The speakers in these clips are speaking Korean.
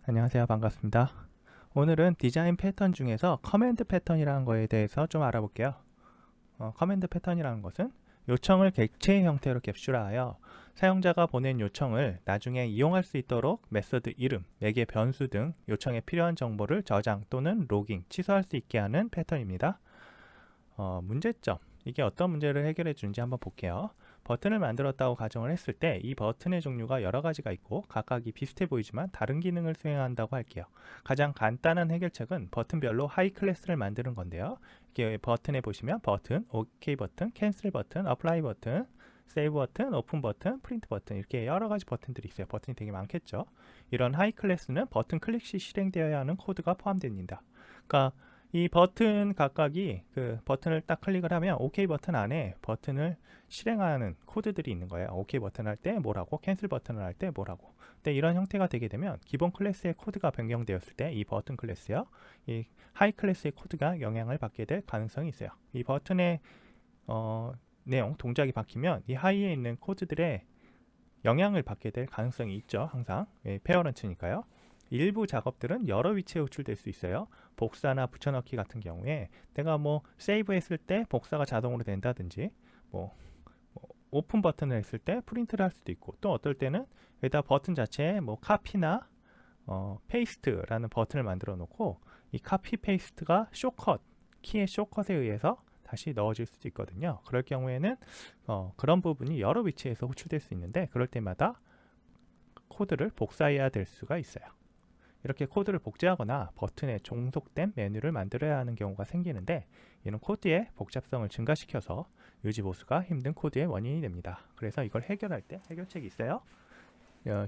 안녕하세요. 반갑습니다. 오늘은 디자인 패턴 중에서 커맨드 패턴이라는 거에 대해서 좀 알아볼게요. 커맨드 패턴이라는 것은 요청을 객체의 형태로 캡슐하여 사용자가 보낸 요청을 나중에 이용할 수 있도록 메서드 이름, 매개 변수 등 요청에 필요한 정보를 저장 또는 로깅, 취소할 수 있게 하는 패턴입니다. 문제점. 이게 어떤 문제를 해결해 주는지 한번 볼게요. 버튼을 만들었다고 가정을 했을 때 이 버튼의 종류가 여러 가지가 있고 각각이 비슷해 보이지만 다른 기능을 수행한다고 할게요. 가장 간단한 해결책은 버튼별로 하이 클래스를 만드는 건데요. 이게 버튼에 보시면 버튼, OK 버튼, 캔슬 버튼, 어플라이 버튼, 세이브 버튼, 오픈 버튼, 프린트 버튼 이렇게 여러 가지 버튼들이 있어요. 버튼이 되게 많겠죠. 이런 하이 클래스는 버튼 클릭 시 실행되어야 하는 코드가 포함됩니다. 그러니까 이 버튼 각각이 그 버튼을 딱 클릭을 하면 OK 버튼 안에 버튼을 실행하는 코드들이 있는 거예요. OK 버튼 할 때 뭐라고, 캔슬 버튼을 할 때 뭐라고. 근데 이런 형태가 되게 되면 기본 클래스의 코드가 변경되었을 때 이 버튼 클래스요, 이 하이 클래스의 코드가 영향을 받게 될 가능성이 있어요. 이 버튼의 내용, 동작이 바뀌면 이 하이에 있는 코드들의 영향을 받게 될 가능성이 있죠. 항상 페어런트니까요. 일부 작업들은 여러 위치에 호출될 수 있어요. 복사나 붙여넣기 같은 경우에 내가 뭐 세이브 했을 때 복사가 자동으로 된다든지 뭐 오픈 버튼을 했을 때 프린트를 할 수도 있고, 또 어떨 때는 여기다 버튼 자체에 뭐 카피나 페이스트라는 버튼을 만들어 놓고 이 카피 페이스트가 쇼컷, 키의 쇼컷에 의해서 다시 넣어질 수도 있거든요. 그럴 경우에는 그런 부분이 여러 위치에서 호출될 수 있는데 그럴 때마다 코드를 복사해야 될 수가 있어요. 이렇게 코드를 복제하거나 버튼에 종속된 메뉴를 만들어야 하는 경우가 생기는데 이는 코드의 복잡성을 증가시켜서 유지 보수가 힘든 코드의 원인이 됩니다. 그래서 이걸 해결할 때 해결책이 있어요.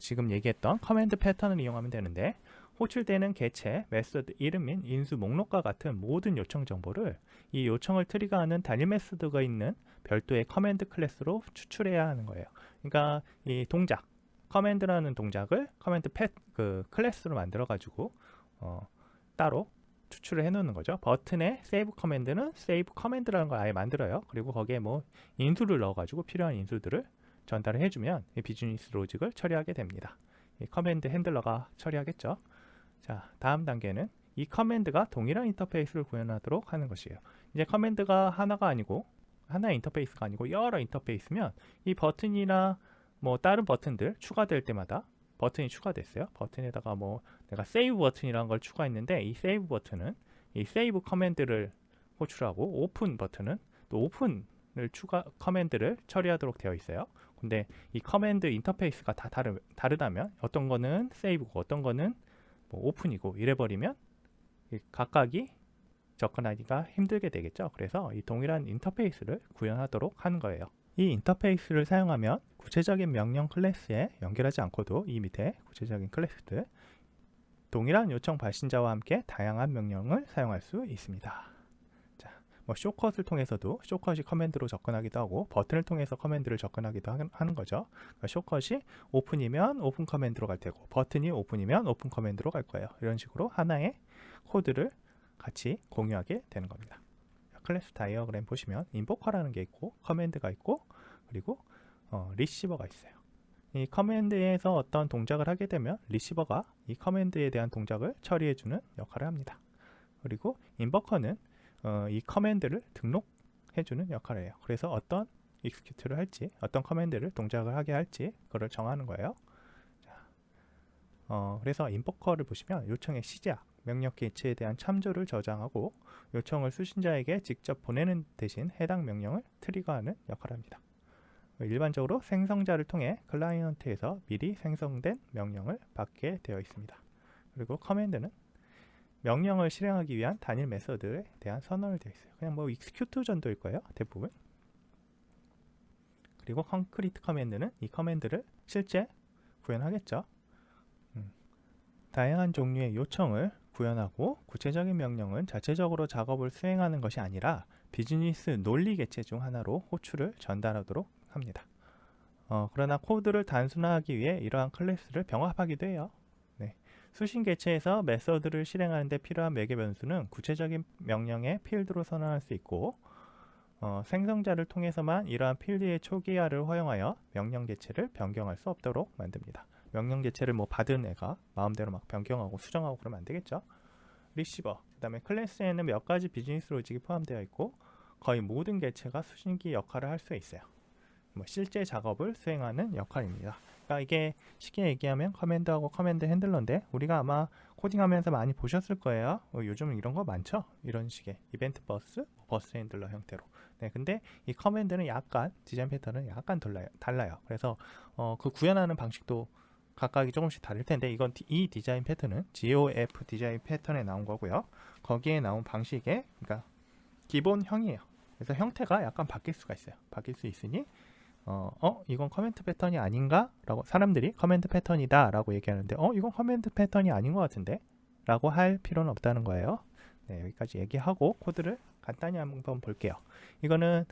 지금 얘기했던 커맨드 패턴을 이용하면 되는데 호출되는 개체, 메소드 이름 및 인수 목록과 같은 모든 요청 정보를 이 요청을 트리거하는 단일 메소드가 있는 별도의 커맨드 클래스로 추출해야 하는 거예요. 그러니까 이 동작, 커맨드라는 동작을 커맨드 그 클래스로 만들어 가지고 따로 추출을 해 놓는 거죠. 버튼에 세이브 커맨드는 세이브 커맨드라는 걸 아예 만들어요. 그리고 거기에 뭐 인수를 넣어 가지고 필요한 인수들을 전달을 해주면 이 비즈니스 로직을 처리하게 됩니다. 이 커맨드 핸들러가 처리하겠죠. 자, 다음 단계는 이 커맨드가 동일한 인터페이스를 구현하도록 하는 것이에요. 이제 커맨드가 하나가 아니고, 하나의 인터페이스가 아니고 여러 인터페이스면 이 버튼이나 뭐 다른 버튼들 추가될 때마다 버튼이 추가됐어요. 버튼에다가 뭐 내가 세이브 버튼이라는 걸 추가했는데 이 세이브 버튼은 이 세이브 커맨드를 호출하고, 오픈 버튼은 또 오픈을 추가 커맨드를 처리하도록 되어 있어요. 근데 이 커맨드 인터페이스가 다 다르다면 어떤 거는 세이브고 어떤 거는 뭐 오픈이고 이래버리면 각각이 접근하기가 힘들게 되겠죠. 그래서 이 동일한 인터페이스를 구현하도록 하는 거예요. 이 인터페이스를 사용하면 구체적인 명령 클래스에 연결하지 않고도 이 밑에 구체적인 클래스들, 동일한 요청 발신자와 함께 다양한 명령을 사용할 수 있습니다. 자, 뭐 쇼컷을 통해서도 쇼컷이 커맨드로 접근하기도 하고 버튼을 통해서 커맨드를 접근하기도 하는 거죠. 그러니까 쇼컷이 오픈이면 오픈 커맨드로 갈 테고 버튼이 오픈이면 오픈 커맨드로 갈 거예요. 이런 식으로 하나의 코드를 같이 공유하게 되는 겁니다. 클래스 다이어그램 보시면 인보커라는 게 있고 커맨드가 있고 그리고 리시버가 있어요. 이 커맨드에서 어떤 동작을 하게 되면 리시버가 이 커맨드에 대한 동작을 처리해주는 역할을 합니다. 그리고 인버커는 이 커맨드를 등록해주는 역할을 해요. 그래서 어떤 execute를 할지, 어떤 커맨드를 동작을 하게 할지 그걸 정하는 거예요. 자, 그래서 인버커를 보시면 요청의 시작, 명령 개체에 대한 참조를 저장하고 요청을 수신자에게 직접 보내는 대신 해당 명령을 트리거하는 역할을 합니다. 일반적으로 생성자를 통해 클라이언트에서 미리 생성된 명령을 받게 되어 있습니다. 그리고 커맨드는 명령을 실행하기 위한 단일 메서드에 대한 선언을 되어 있어요. 그냥 뭐 execute 정도일 거예요, 대부분. 그리고 concrete 커맨드는 이 커맨드를 실제 구현하겠죠. 다양한 종류의 요청을 구현하고 구체적인 명령은 자체적으로 작업을 수행하는 것이 아니라 비즈니스 논리 개체 중 하나로 호출을 전달하도록 합니다. 그러나 코드를 단순화하기 위해 이러한 클래스를 병합하기도 해요. 네. 수신 개체에서 메서드를 실행하는 데 필요한 매개 변수는 구체적인 명령의 필드로 선언할 수 있고 생성자를 통해서만 이러한 필드의 초기화를 허용하여 명령 개체를 변경할 수 없도록 만듭니다. 명령 개체를 뭐 받은 애가 마음대로 막 변경하고 수정하고 그러면 안 되겠죠. 리시버, 그 다음에 클래스에는 몇 가지 비즈니스 로직이 포함되어 있고 거의 모든 개체가 수신기 역할을 할 수 있어요. 뭐 실제 작업을 수행하는 역할입니다. 그러니까 이게 쉽게 얘기하면 커맨드하고 커맨드 핸들러인데 우리가 아마 코딩하면서 많이 보셨을 거예요. 요즘 이런 거 많죠? 이런 식의 이벤트 버스, 버스 핸들러 형태로. 네, 근데 이 커맨드는 약간 디자인 패턴은 약간 달라요. 그래서 그 구현하는 방식도 각각이 조금씩 다를 텐데 이건 이 디자인 패턴은 GOF 디자인 패턴에 나온 거고요. 거기에 나온 방식의 그러니까 기본형이에요. 그래서 형태가 약간 바뀔 수가 있어요. 바뀔 수 있으니 이건 커맨드 패턴이 아닌가? 라고 사람들이 커맨드 패턴이다 라고 얘기하는데 이건 커맨드 패턴이 아닌 것 같은데? 라고 할 필요는 없다는 거예요. 네, 여기까지 얘기하고 코드를 간단히 한번 볼게요. 이거는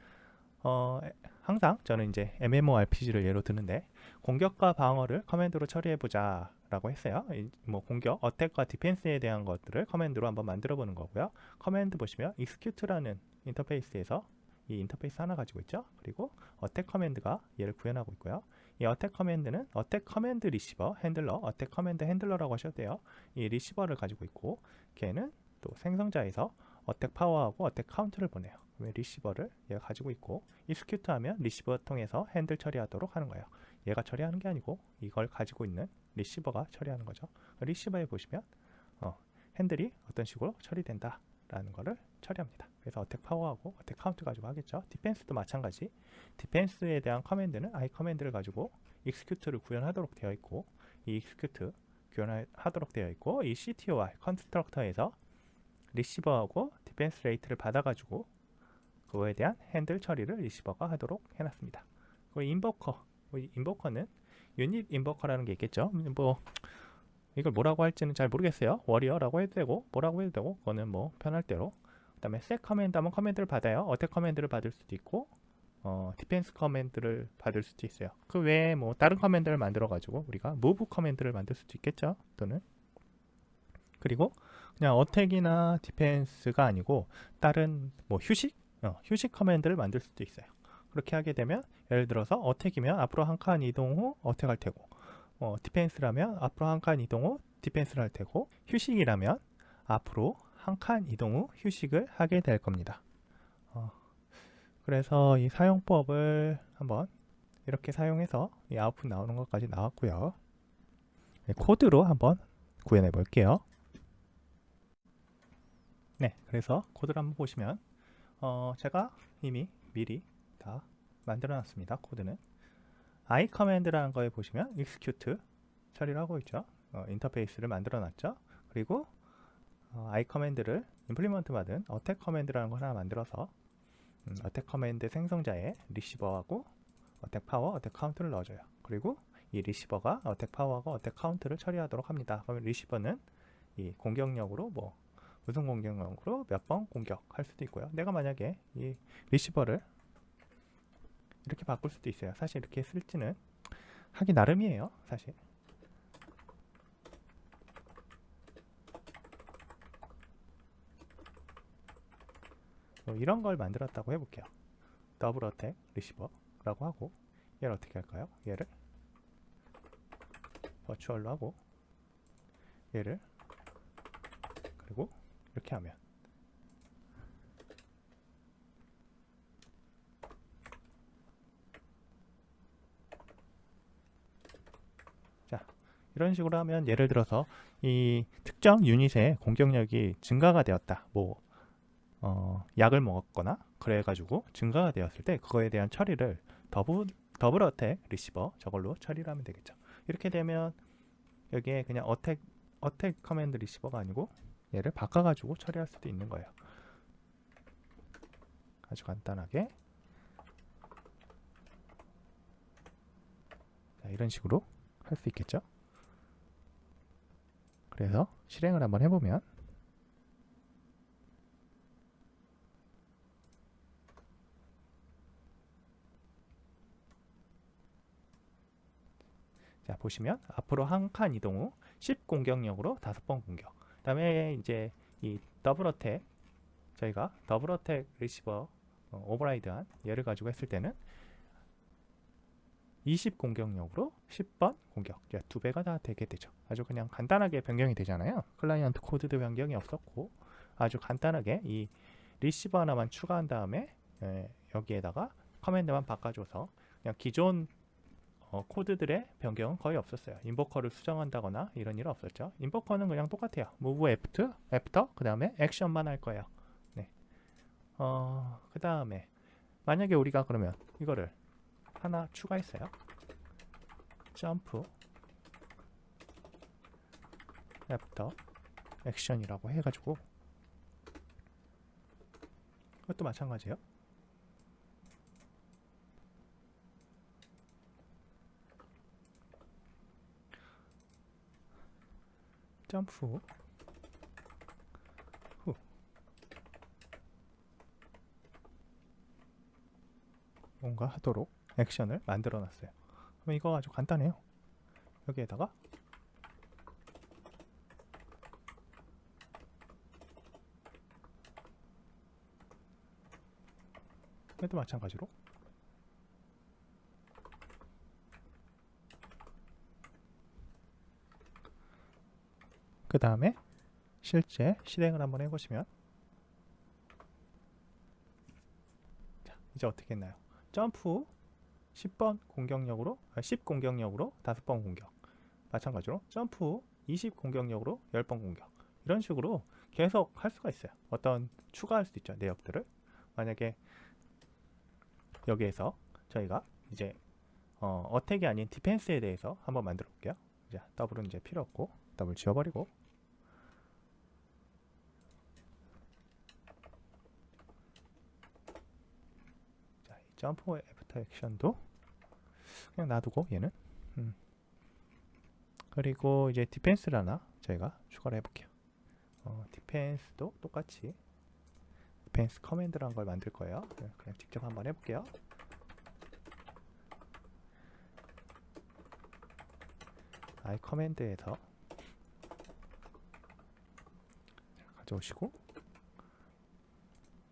항상 저는 이제 MMORPG를 예로 드는데 공격과 방어를 커맨드로 처리해보자 라고 했어요. 뭐 공격, 어택과 디펜스에 대한 것들을 커맨드로 한번 만들어 보는 거고요. 커맨드 보시면 execute라는 인터페이스에서 이 인터페이스 하나 가지고 있죠. 그리고 어택 커맨드가 얘를 구현하고 있고요. 이 어택 커맨드는 어택 커맨드 리시버 핸들러, 어택 커맨드 핸들러라고 하셔도 돼요. 이 리시버를 가지고 있고 걔는 또 생성자에서 어택 파워하고 어택 카운트를 보내요. 리시버를 얘가 가지고 있고 execute 하면 리시버 통해서 핸들 처리하도록 하는 거예요. 얘가 처리하는 게 아니고 이걸 가지고 있는 리시버가 처리하는 거죠. 리시버에 보시면 핸들이 어떤 식으로 처리된다 라는 거를 처리합니다. 그래서 어택 파워하고 어택 카운트 가지고 하겠죠. 디펜스도 마찬가지. 디펜스에 대한 커맨드는 I 커맨드를 가지고 execute를 구현하도록 되어 있고 이 execute 구현하도록 되어 있고 이 CTOR 컨스트럭터에서 리시버하고 디펜스 레이트를 받아가지고 그거에 대한 핸들 처리를 리시버가 하도록 해놨습니다. 그리고 인버커는 유닛 인버커라는 게 있겠죠. 뭐 이걸 뭐라고 할지는 잘 모르겠어요. 워리어라고 해도 되고 뭐라고 해도 되고 그거는 뭐 편할 대로. 그 다음에 셋 커맨드 하면 커맨드를 받아요. 어택 커맨드를 받을 수도 있고 디펜스 커맨드를 받을 수도 있어요. 그 외에 뭐 다른 커맨드를 만들어 가지고 우리가 move 커맨드를 만들 수도 있겠죠. 또는 그리고 그냥 어택이나 디펜스가 아니고 다른 뭐 휴식 커맨드를 만들 수도 있어요. 그렇게 하게 되면 예를 들어서 어택이면 앞으로 한 칸 이동 후 어택할 테고 디펜스라면 앞으로 한 칸 이동 후 디펜스를 할 테고 휴식이라면 앞으로 한 칸 이동 후 휴식을 하게 될 겁니다. 그래서 이 사용법을 한번 이렇게 사용해서 이 아웃풋 나오는 것까지 나왔고요. 네, 코드로 한번 구현해 볼게요. 네, 그래서 코드를 한번 보시면 제가 이미 미리 다 만들어 놨습니다. 코드는 I 커맨드라는 거에 보시면 execute 처리를 하고 있죠. 인터페이스를 만들어 놨죠. 그리고 I 커맨드를 임플리먼트 받은 어택 커맨드라는 거 하나 만들어서 어택 커맨드 생성자에 리시버하고 어택 파워, 어택 카운트를 넣어줘요. 그리고 이 리시버가 어택 파워하고 어택 카운트를 처리하도록 합니다. 그러면 리시버는 이 공격력으로 무슨 공격력으로 몇 번 공격할 수도 있고요. 내가 만약에 이 리시버를 이렇게 바꿀 수도 있어요. 사실 이렇게 쓸지는 하기 나름이에요. 사실 이런 걸 만들었다고 해볼게요. 더블 어택 리시버라고 하고 얘를 어떻게 할까요? 얘를 버추얼로 하고 얘를 그리고 이렇게 하면 자 이런 식으로 하면 예를 들어서 이 특정 유닛의 공격력이 증가가 되었다. 뭐 약을 먹었거나 그래가지고 증가가 되었을 때 그거에 대한 처리를 더블 어택 리시버 저걸로 처리를 하면 되겠죠. 이렇게 되면 여기에 그냥 어택 커맨드 리시버가 아니고 얘를 바꿔가지고 처리할 수도 있는 거예요. 아주 간단하게 자, 이런 식으로 할 수 있겠죠. 그래서 실행을 한번 해보면 자 보시면 앞으로 한 칸 이동 후 10 공격력으로 5번 공격. 그 다음에 이제 이 더블 어택 저희가 더블 어택 리시버 오버라이드한 얘를 가지고 했을 때는 20 공격력으로 10번 공격. 이제 2배가 다 되게 되죠. 아주 그냥 간단하게 변경이 되잖아요. 클라이언트 코드도 변경이 없었고 아주 간단하게 이 리시버 하나만 추가한 다음에 여기에다가 커맨드만 바꿔줘서 그냥 기존 코드들의 변경은 거의 없었어요. 인버커를 수정한다거나 이런 일은 없었죠. 인버커는 그냥 똑같아요. move after 그 다음에 액션만 할 거예요. 네. 그 다음에 만약에 우리가 그러면 이거를 하나 추가했어요. 점프 after 액션이라고 해가지고 이것도 마찬가지예요. 점프 후 뭔가 하도록 액션을 만들어 놨어요. 그럼 이거 아주 간단해요. 여기에다가 얘도 마찬가지로 그 다음에 실제 실행을 한번 해보시면 자, 이제 어떻게 했나요? 점프 10번 공격력으로 10 공격력으로 5번 공격 마찬가지로 점프 20 공격력으로 10번 공격 이런 식으로 계속 할 수가 있어요. 어떤 추가할 수도 있죠. 내역들을 만약에 여기에서 저희가 이제 어택이 아닌 디펜스에 대해서 한번 만들어 볼게요. 자, 더블은 이제 필요 없고 더블 지워버리고 자, 이 점프 애프터 액션도 그냥 놔두고 얘는 그리고 이제 디펜스를 하나 저희가 추가를 해볼게요. 디펜스도 똑같이 디펜스 커맨드라는 걸 만들 거예요. 그냥 직접 한번 해볼게요. i 커맨드에서 가져오시고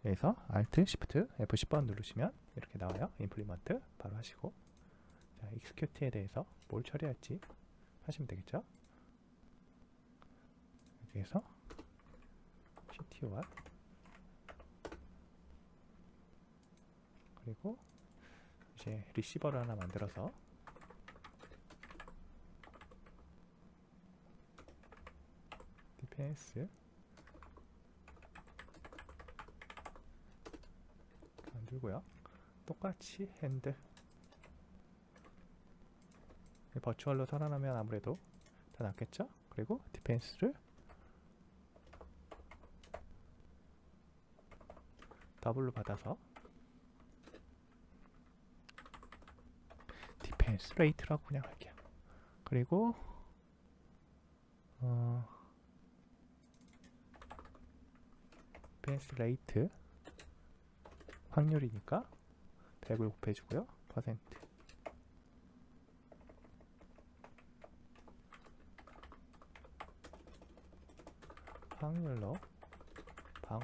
여기서 Alt, Shift, F10번 누르시면 이렇게 나와요. 임플리먼트 바로 하시고 자, execute에 대해서 뭘 처리할지 하시면 되겠죠. 여기에서 ctr 그리고 이제 리시버를 하나 만들어서 디펜스 만들고요. 똑같이 핸드 버추얼로 살아나면 아무래도 더 낫겠죠. 그리고 디펜스를 더블로 받아서 디펜스 레이트라고 그냥 할게요. 그리고 디펜스 레이트 확률이니까 100을 곱해주고요. 퍼센트 확률로 방어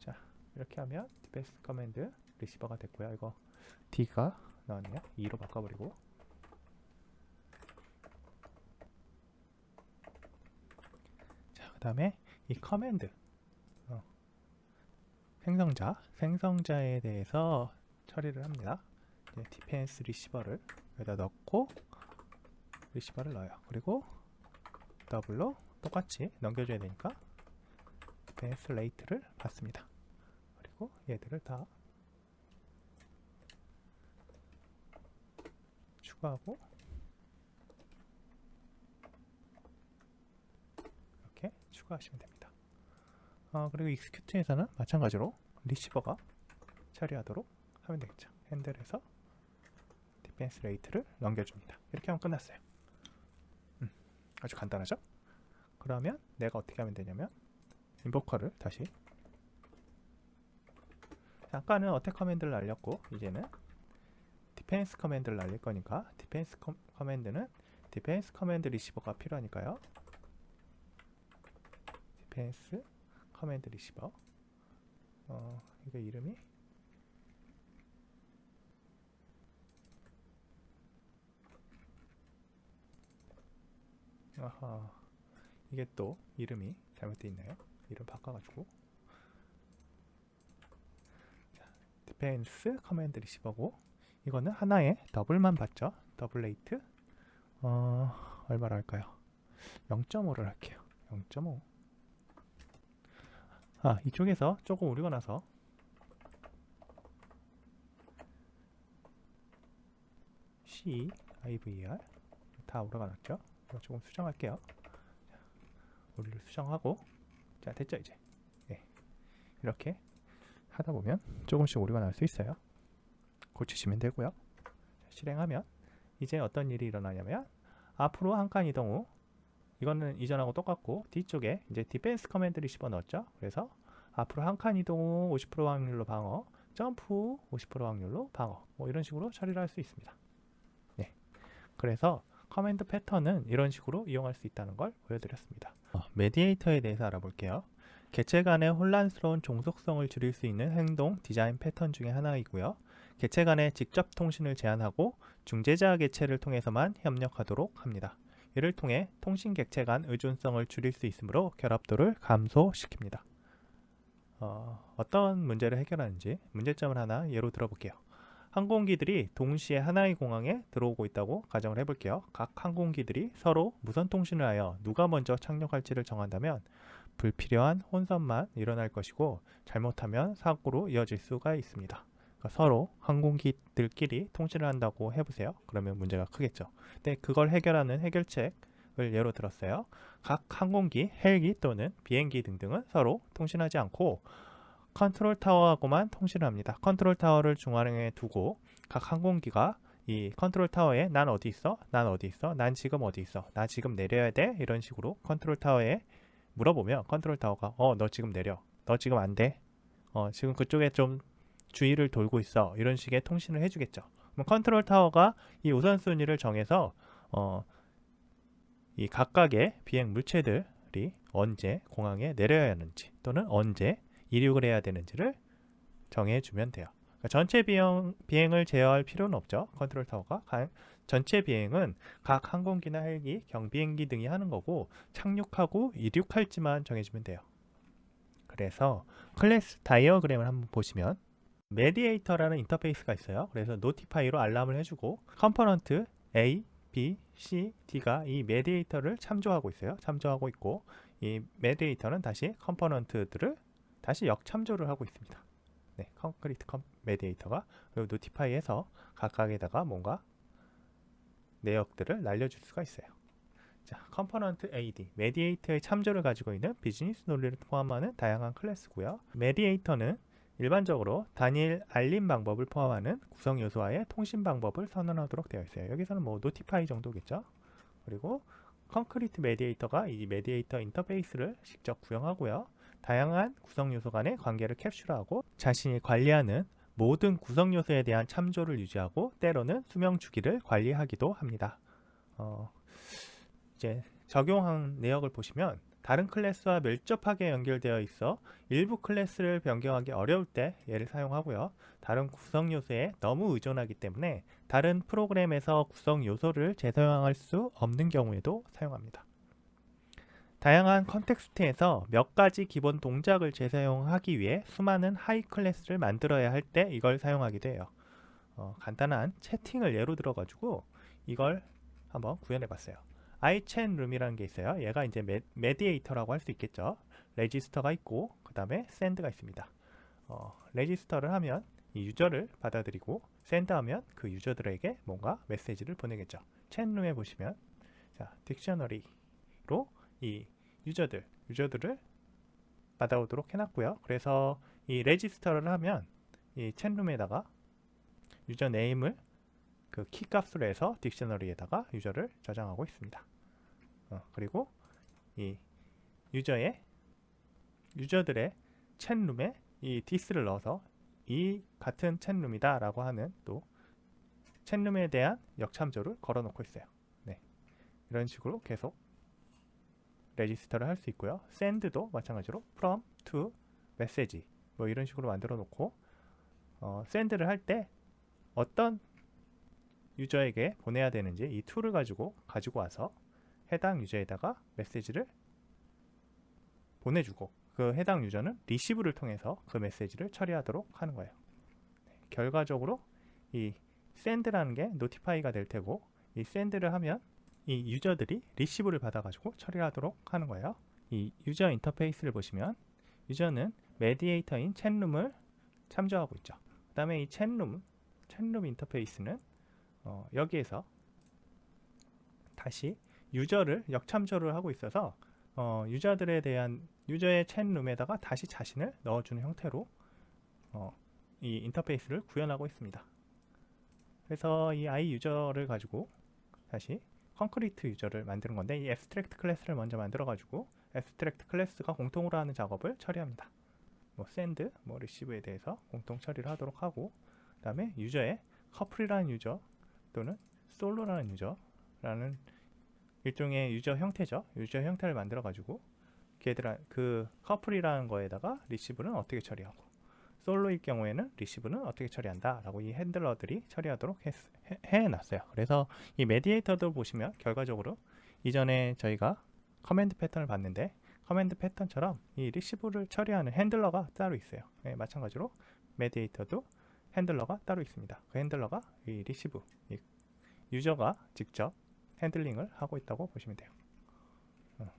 자 이렇게 하면 디펜스 커맨드 리시버가 됐고요. 이거 D가 나왔네요. 2로 바꿔버리고 자 그 다음에 이 커맨드 생성자에 대해서 처리를 합니다. 디펜스 리시버를 여기다 넣고 리시버를 넣어요. 그리고 더블로 똑같이 넘겨줘야 되니까 디펜스 레이트를 받습니다. 그리고 얘들을 다 추가하고 이렇게 추가하시면 됩니다. 그리고 execute에서는 마찬가지로 리시버가 처리하도록 하면 되겠죠. 핸들에서 디펜스 레이트를 넘겨줍니다. 이렇게 하면 끝났어요. 아주 간단하죠? 그러면 내가 어떻게 하면 되냐면 인보커를 다시 아까는 어택 커맨드를 날렸고 이제는 디펜스 커맨드를 날릴 거니까 디펜스 커맨드는 디펜스 커맨드 리시버가 필요하니까요. 디펜스 커맨드 리시버 이거 이름이 아하, 이게 또 이름이 잘못되어 있나요? 이름 바꿔가지고 디펜스 커맨드 리시버고, 이거는 하나에 더블만 받죠. 더블 레이트 얼마로 할까요? 0.5를 할게요. 0.5. 이쪽에서 조금 오류가 나서 C, IVR 다 오류가 났죠. 이거 조금 수정할게요. 오류를 수정하고, 자, 됐죠 이제. 네. 이렇게 하다 보면 조금씩 오류가 날 수 있어요. 고치시면 되고요. 실행하면 이제 어떤 일이 일어나냐면, 앞으로 한 칸 이동 후, 이거는 이전하고 똑같고 뒤쪽에 이제 디펜스 커맨드 리시버 넣었죠. 그래서 앞으로 한 칸 이동 후 50% 확률로 방어, 점프 후 50% 확률로 방어, 뭐 이런 식으로 처리를 할 수 있습니다. 네. 그래서 커맨드 패턴은 이런 식으로 이용할 수 있다는 걸 보여드렸습니다. 메디에이터에 대해서 알아볼게요. 개체 간의 혼란스러운 종속성을 줄일 수 있는 행동 디자인 패턴 중에 하나이고요. 개체 간의 직접 통신을 제한하고 중재자 개체를 통해서만 협력하도록 합니다. 이를 통해 통신 객체 간 의존성을 줄일 수 있으므로 결합도를 감소시킵니다. 어떤 문제를 해결하는지 문제점을 하나 예로 들어볼게요. 항공기들이 동시에 하나의 공항에 들어오고 있다고 가정을 해볼게요. 각 항공기들이 서로 무선 통신을 하여 누가 먼저 착륙할지를 정한다면 불필요한 혼선만 일어날 것이고, 잘못하면 사고로 이어질 수가 있습니다. 그러니까 서로 항공기들끼리 통신을 한다고 해보세요. 그러면 문제가 크겠죠. 근데 그걸 해결하는 해결책을 예로 들었어요. 각 항공기, 헬기 또는 비행기 등등은 서로 통신하지 않고 컨트롤 타워하고만 통신을 합니다. 컨트롤 타워를 중앙에 두고 각 항공기가 이 컨트롤 타워에 난 어디 있어? 난 어디 있어? 난 지금 어디 있어? 나 지금 내려야 돼? 이런 식으로 컨트롤 타워에 물어보면 컨트롤 타워가 너 지금 내려. 너 지금 안 돼. 지금 그쪽에 좀 주위를 돌고 있어. 이런 식의 통신을 해주겠죠. 그럼 컨트롤 타워가 이 우선순위를 정해서 이 각각의 비행 물체들이 언제 공항에 내려야 하는지 또는 언제 이륙을 해야 되는지를 정해주면 돼요. 그러니까 전체 비행을 제어할 필요는 없죠. 컨트롤 타워가 전체 비행은 각 항공기나 헬기, 경비행기 등이 하는 거고, 착륙하고 이륙할지만 정해주면 돼요. 그래서 클래스 다이어그램을 한번 보시면 메디에이터라는 인터페이스가 있어요. 그래서 노티파이로 알람을 해주고, 컴포넌트 A, B, C, D가 이 메디에이터를 참조하고 있어요. 참조하고 있고, 이 메디에이터는 다시 컴포넌트들을 다시 역참조를 하고 있습니다. 네, 콘크리트 메디에이터가, 그리고 노티파이에서 각각에다가 뭔가 내역들을 날려줄 수가 있어요. 자, 컴포넌트 AD, 메디에이터의 참조를 가지고 있는 비즈니스 논리를 포함하는 다양한 클래스고요. 메디에이터는 일반적으로 단일 알림 방법을 포함하는 구성 요소와의 통신 방법을 선언하도록 되어 있어요. 여기서는 뭐 노티파이 정도겠죠. 그리고 콘크리트 메디에이터가 이 메디에이터 인터페이스를 직접 구형하고요. 다양한 구성 요소 간의 관계를 캡슐하고 자신이 관리하는 모든 구성 요소에 대한 참조를 유지하고 때로는 수명 주기를 관리하기도 합니다. 이제 적용한 내역을 보시면 다른 클래스와 밀접하게 연결되어 있어 일부 클래스를 변경하기 어려울 때 얘를 사용하고요. 다른 구성 요소에 너무 의존하기 때문에 다른 프로그램에서 구성 요소를 재사용할 수 없는 경우에도 사용합니다. 다양한 컨텍스트에서 몇 가지 기본 동작을 재사용하기 위해 수많은 하이 클래스를 만들어야 할 때 이걸 사용하기도 해요. 간단한 채팅을 예로 들어가지고 이걸 한번 구현해 봤어요. iChainRoom이라는 게 있어요. 얘가 이제 메디에이터라고 할 수 있겠죠. 레지스터가 있고 그 다음에 샌드가 있습니다. 레지스터를 하면 이 유저를 받아들이고, 샌드하면 그 유저들에게 뭔가 메시지를 보내겠죠. chainroom에 보시면 자, 딕셔너리로 이 유저들을 받아오도록 해놨고요. 그래서 이 레지스터를 하면 이 chainroom에다가 유저 네임을 그 키 값으로 해서 딕셔너리에다가 유저를 저장하고 있습니다. 그리고 이 유저들의 챗룸에 이 디스를 넣어서 이 같은 챗룸이다 라고 하는 또 챗룸에 대한 역참조를 걸어 놓고 있어요. 네. 이런 식으로 계속 레지스터를 할 수 있고요. send도 마찬가지로 from to message 뭐 이런 식으로 만들어 놓고 send를 할 때 어떤 유저에게 보내야 되는지 이 툴을 가지고 와서 해당 유저에다가 메시지를 보내주고 그 해당 유저는 리시브를 통해서 그 메시지를 처리하도록 하는 거예요. 결과적으로 이 send라는 게 notify가 될 테고, 이 send를 하면 이 유저들이 리시브를 받아가지고 처리하도록 하는 거예요. 이 유저 인터페이스를 보시면 유저는 메디에이터인 챗룸을 참조하고 있죠. 그 다음에 이 챗룸 인터페이스는 여기에서 다시 유저를 역참조를 하고 있어서 유저들에 대한 유저의 챗룸에다가 다시 자신을 넣어주는 형태로 이 인터페이스를 구현하고 있습니다. 그래서 이 i 유저를 가지고 다시 콘크리트 유저를 만드는 건데, 이 abstract 클래스를 먼저 만들어 가지고 abstract 클래스가 공통으로 하는 작업을 처리합니다. 뭐 send, 뭐 receive에 대해서 공통 처리를 하도록 하고, 그 다음에 유저의 커플이라는 유저 또는 솔로라는 유저라는 일종의 유저 형태죠. 유저 형태를 만들어 가지고 그 커플이라는 거에다가 리시브는 어떻게 처리하고, 솔로일 경우에는 리시브는 어떻게 처리한다 라고 이 핸들러들이 처리하도록 해놨어요. 그래서 이 메디에이터도 보시면 결과적으로 이전에 저희가 커맨드 패턴을 봤는데, 커맨드 패턴처럼 이 리시브를 처리하는 핸들러가 따로 있어요. 네, 마찬가지로 메디에이터도 핸들러가 따로 있습니다. 그 핸들러가 이 리시브, 이 유저가 직접 핸들링을 하고 있다고 보시면 돼요.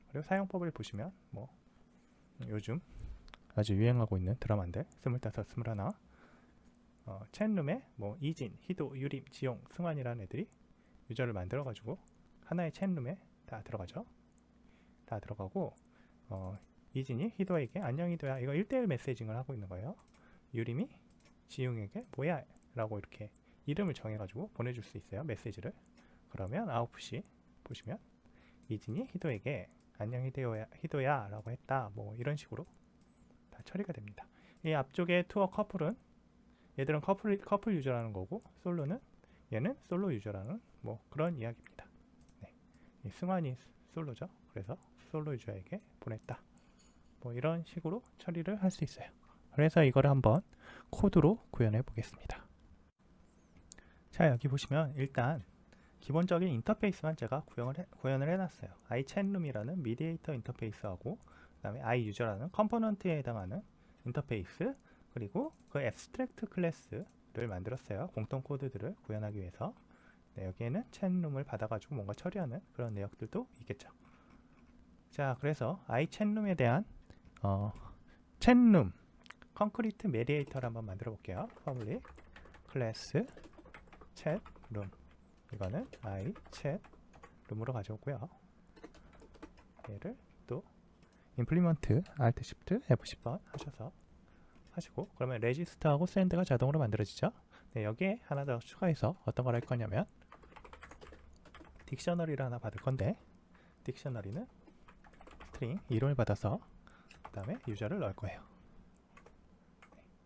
그리고 사용법을 보시면 뭐 요즘 아주 유행하고 있는 드라마인데 25, 21 챗룸에 뭐 이진, 희도, 유림, 지용, 승환이라는 애들이 유저를 만들어 가지고 하나의 챗룸에 다 들어가죠. 다 들어가고 이진이 희도에게 안녕 희도야, 이거 1대1 메시징을 하고 있는 거예요. 유림이 지용에게 뭐야 라고 이렇게 이름을 정해 가지고 보내줄 수 있어요, 메시지를. 그러면 아웃풋이 보시면 이진이 희도에게 안녕 희도야 라고 했다, 뭐 이런 식으로 다 처리가 됩니다. 이 앞쪽에 투어 커플은 얘들은 커플 유저라는 거고, 솔로는 얘는 솔로 유저라는 뭐 그런 이야기입니다. 네. 이 승환이 솔로죠. 그래서 솔로 유저에게 보냈다, 뭐 이런 식으로 처리를 할 수 있어요. 그래서 이거를 한번 코드로 구현해 보겠습니다. 자, 여기 보시면 일단 기본적인 인터페이스만 제가 구현을 해놨어요. iChat룸이라는 미디에이터 인터페이스하고, 그 다음에 iUser라는 컴포넌트에 해당하는 인터페이스, 그리고 그 abstract 클래스를 만들었어요. 공통 코드들을 구현하기 위해서. 네, 여기에는 챗룸을 받아가지고 뭔가 처리하는 그런 내역들도 있겠죠. 자, 그래서 iChat룸에 대한 챗룸 콘크리트 메디에이터를 한번 만들어 볼게요. public 클래스 챗룸, 이거는 iChat룸으로 가져오고요. 얘를 또 implement alt shift F10번 하시고, 그러면 레지스터하고 send가 자동으로 만들어지죠. 네, 여기에 하나 더 추가해서 어떤 걸 할 거냐면 딕셔너리를 하나 받을 건데, 딕셔너리는 스트링 이름을 받아서 그 다음에 유저를 넣을 거예요.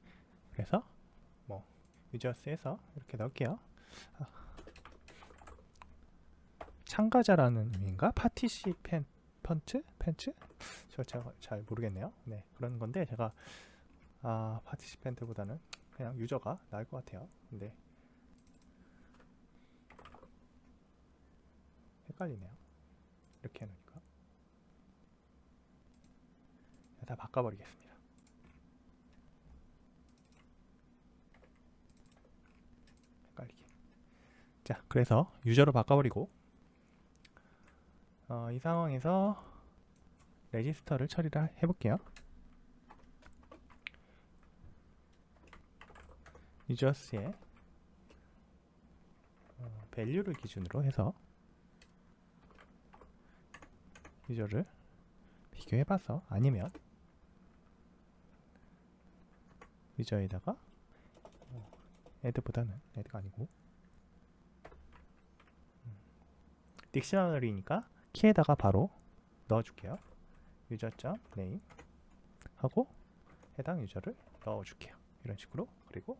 네, 그래서 뭐 유저스에서 이렇게 넣을게요. 참가자라는 의미인가? 파티시펜트? 제가 잘 모르겠네요. 네, 그런 건데 제가 파티시펜트보다는 그냥 유저가 나을 것 같아요. 근데 헷갈리네요. 이렇게 해놓으니까 다 바꿔버리겠습니다. 헷갈리게. 자, 그래서 유저로 바꿔버리고 이 상황에서 레지스터를 처리를 해볼게요. 유저스의 밸류를 기준으로 해서 유저를 비교해봐서, 아니면 유저에다가 애드보다는 애드가 아니고 딕셔너리니까 키에다가 바로 넣어줄게요. 유저.name 하고 해당 유저를 넣어줄게요. 이런 식으로. 그리고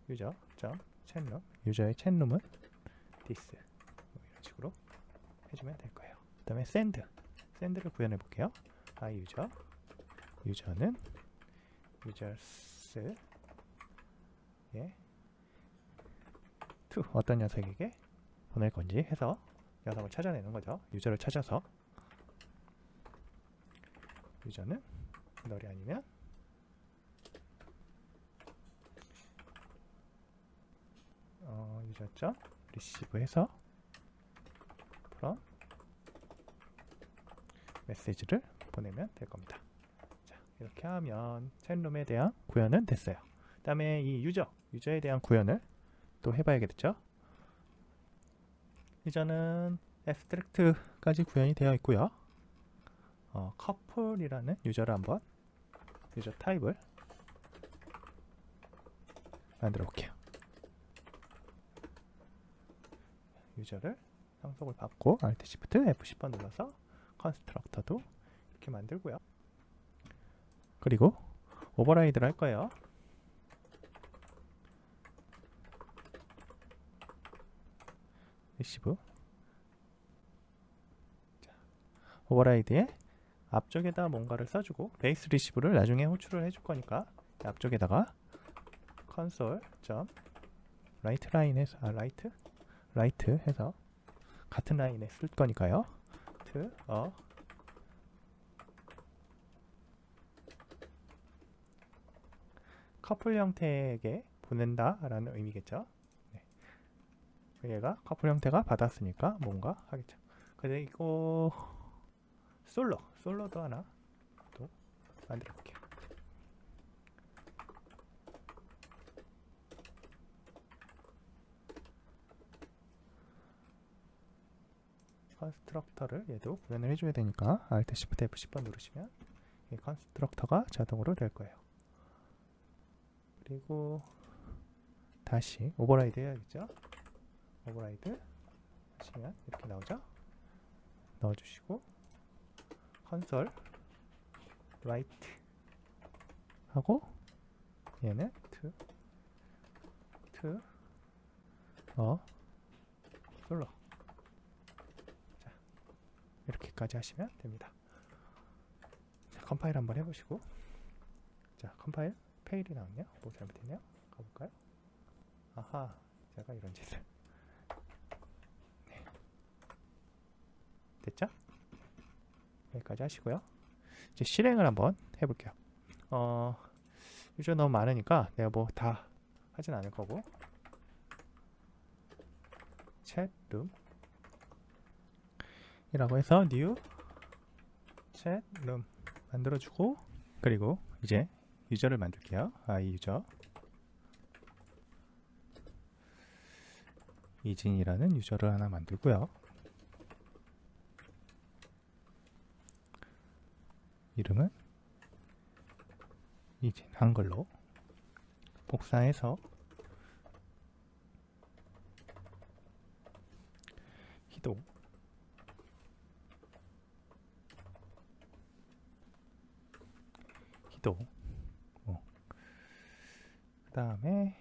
유저.챗룸, 유저의 챗룸은 this, 이런 식으로 해주면 될 거예요. 그 다음에 send를 구현해 볼게요. iUser, 유저는 users to 어떤 녀석에게 보낼 건지 해서 녀석을 찾아내는 거죠. 유저를 찾아서 유저는 널이 아니면 유저.receive 해서 그럼 메시지를 보내면 될 겁니다. 자, 이렇게 하면 챗룸에 대한 구현은 됐어요. 그 다음에 이 유저에 대한 구현을 또 해봐야겠죠. 유저는 abstract까지 구현이 되어 있고요. 커플이라는 유저를 한번 유저 타입을 만들어 볼게요. 유저를 상속을 받고 Alt Shift F10번 눌러서 컨스트럭터도 이렇게 만들고요. 그리고 오버라이드를 할 거예요. 리시브. 오버라이드에 앞쪽에다 뭔가를 써주고 베이스 리시브를 나중에 호출을 해줄 거니까 앞쪽에다가 console.write 라인에서 write 해서 같은 라인에 쓸 거니까요. to 커플 형태에게 보낸다 라는 의미겠죠. 네. 얘가 커플 형태가 받았으니까 뭔가 하겠죠. 그리고 솔로도 하나 또 만들어 볼게요. 컨스트럭터를 얘도 구현을 해줘야 되니까 Alt Shift F10번 누르시면 이 컨스트럭터가 자동으로 될 거예요. 그리고 다시 오버라이드 해야겠죠. 오버라이드 하시면 이렇게 나오죠. 넣어주시고 console write 하고 얘는 to 솔로. 자, 이렇게까지 하시면 됩니다. 자, 컴파일 한번 해보시고, 자, 컴파일 페일이 나왔네요. 뭐 잘못했네요. 가볼까요? 아하, 제가 이런 짓을. 네. 됐죠? 여기까지 하시고요. 이제 실행을 한번 해볼게요. 유저 너무 많으니까 내가 뭐 다 하진 않을 거고, 챗룸 이라고 해서 new 챗룸 만들어주고, 그리고 이제 유저를 만들게요. 이 유저 이진이라는 유저를 하나 만들고요. 이름은 이진 한글로 복사해서 희도 그 다음에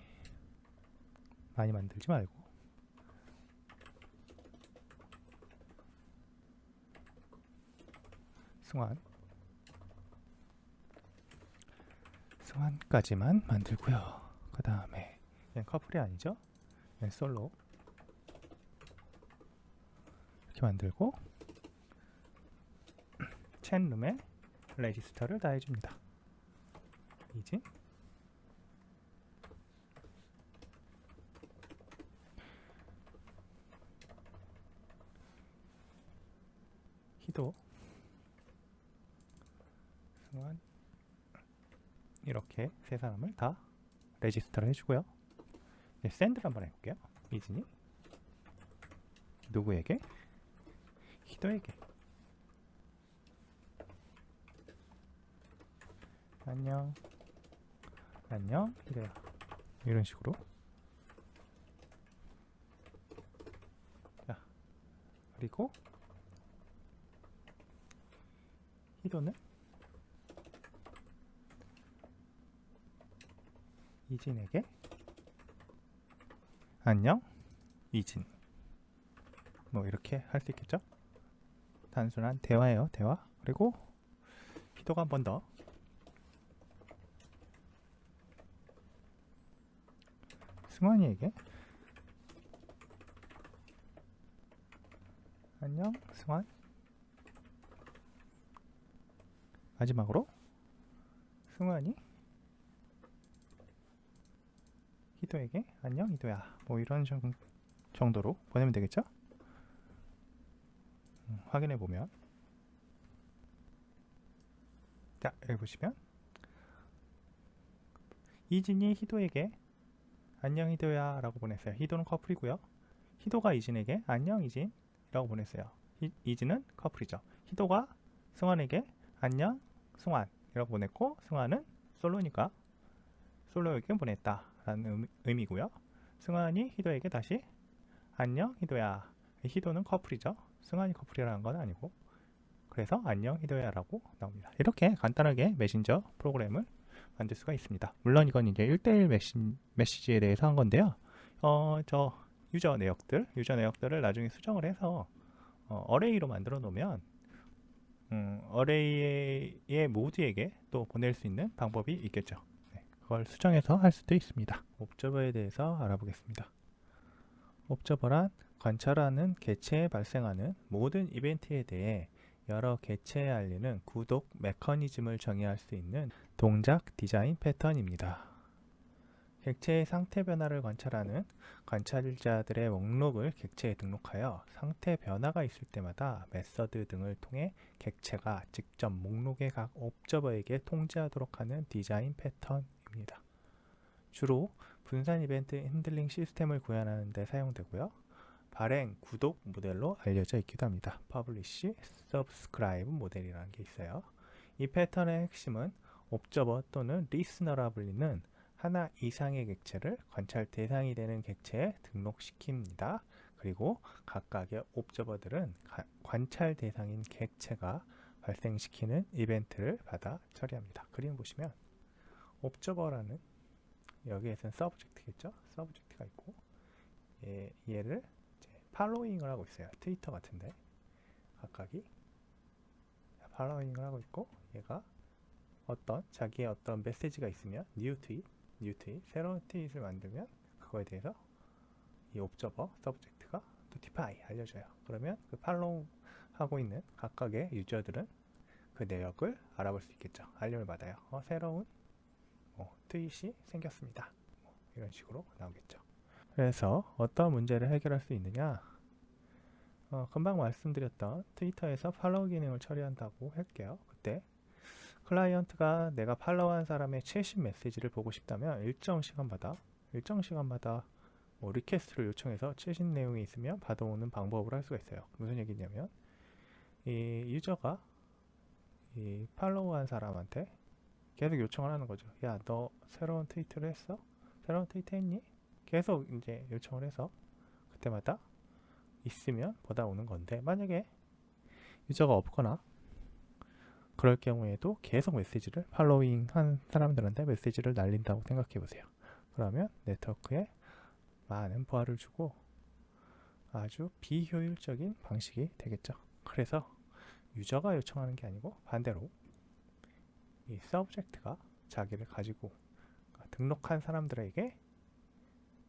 많이 만들지 말고 승환까지만 만들고요. 그 다음에 얘는 커플이 아니죠? 얘는 솔로 이렇게 만들고 챗룸에 레지스터를 다 해줍니다. 이진 희도 승환 이렇게 세 사람을 다 레지스터를 해주고요. 이제 샌드를 한번 해볼게요. 이진이 누구에게? 희도에게. 안녕 희도야. 이런 식으로. 자, 그리고 희도는 이진에게 안녕 이진. 뭐 이렇게 할 수 있겠죠? 단순한 대화예요. 대화. 그리고 희도가 한 번 더 승환이에게 안녕 승환. 마지막으로 승환이 희도에게 안녕 희도야, 뭐 이런 정도로 보내면 되겠죠? 확인해 보면, 자 여기 보시면 이진이 희도에게 안녕 희도야 라고 보냈어요. 희도는 커플이고요. 희도가 이진에게 안녕 이진 라고 보냈어요. 이진은 커플이죠. 희도가 승환에게 안녕 승환 이라고 보냈고, 승환은 솔로니까 솔로에게 보냈다 라는 의미고요. 승환이 희도에게 다시 안녕 희도야. 희도는 커플이죠. 승환이 커플이라는 건 아니고, 그래서 안녕 희도야 라고 나옵니다. 이렇게 간단하게 메신저 프로그램을 만들 수가 있습니다. 물론 이건 이제 1대1 메시지에 대해서 한 건데요. 저 유저 내역들을 나중에 수정을 해서 어레이로 만들어 놓으면 어레이의 모두에게 또 보낼 수 있는 방법이 있겠죠. 네, 그걸 수정해서 할 수도 있습니다. 옵저버에 대해서 알아보겠습니다. 옵저버란 관찰하는 개체에 발생하는 모든 이벤트에 대해 여러 개체에 알리는 구독 메커니즘을 정의할 수 있는 동작 디자인 패턴입니다. 객체의 상태 변화를 관찰하는 관찰자들의 목록을 객체에 등록하여 상태 변화가 있을 때마다 메서드 등을 통해 객체가 직접 목록의 각 옵저버에게 통지하도록 하는 디자인 패턴입니다. 주로 분산 이벤트 핸들링 시스템을 구현하는 데 사용되고요. 발행, 구독 모델로 알려져 있기도 합니다. Publish, Subscribe 모델이라는 게 있어요. 이 패턴의 핵심은 옵저버 또는 리스너라 불리는 하나 이상의 객체를 관찰 대상이 되는 객체에 등록시킵니다. 그리고 각각의 옵저버들은 관찰 대상인 객체가 발생시키는 이벤트를 받아 처리합니다. 그림 보시면 옵저버라는, 여기에서는 서브젝트겠죠? 서브젝트가 있고, 얘를 팔로잉을 하고 있어요. 트위터 같은데 각각이 팔로잉을 하고 있고, 얘가 자기의 어떤 메시지가 있으면 뉴 트윗, 새로운 트윗을 만들면 그거에 대해서 이 옵저버 서브젝트가 노티파이 알려줘요. 그러면 그 팔로우 하고 있는 각각의 유저들은 그 내역을 알아볼 수 있겠죠. 알림을 받아요. 새로운 트윗이 생겼습니다. 이런 식으로 나오겠죠. 그래서 어떤 문제를 해결할 수 있느냐, 금방 말씀드렸던 트위터에서 팔로우 기능을 처리한다고 할게요. 그때 클라이언트가 내가 팔로우한 사람의 최신 메시지를 보고 싶다면 일정 시간마다 리퀘스트를 요청해서 최신 내용이 있으면 받아오는 방법을 할 수가 있어요. 무슨 얘기냐면, 이 유저가 이 팔로우한 사람한테 계속 요청을 하는 거죠. 야, 너 새로운 트위터를 했어? 새로운 트위터 했니? 계속 이제 요청을 해서 그때마다 있으면 받아오는 건데, 만약에 유저가 없거나 그럴 경우에도 계속 메시지를, 팔로잉 한 사람들한테 메시지를 날린다고 생각해 보세요. 그러면 네트워크에 많은 부하를 주고 아주 비효율적인 방식이 되겠죠. 그래서 유저가 요청하는 게 아니고 반대로 이 서브젝트가 자기를 가지고 등록한 사람들에게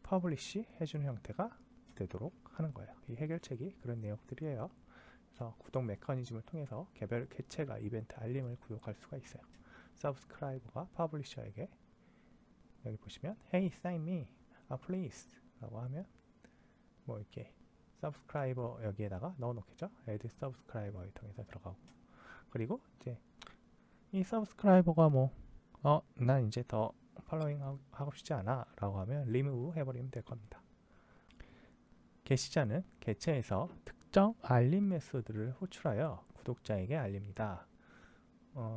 퍼블리시 해주는 형태가 되도록 하는 거예요. 이 해결책이 그런 내용들이에요. 그래서 구독 메커니즘을 통해서 개별 개체가 이벤트 알림을 구독할 수가 있어요. 서브스크라이버가 퍼블리셔에게, 여기 보시면 Hey sign me, please 라고 하면 뭐 이렇게 서브스크라이버 여기에다가 넣어 놓겠죠. add 서브스크라이버를 통해서 들어가고, 그리고 이제 이 서브스크라이버가 난 이제 더 팔로잉 하고 싶지 않아 라고 하면 remove 해버리면 될 겁니다. 게시자는 개체에서 특정 알림 메소드를 호출하여 구독자에게 알립니다.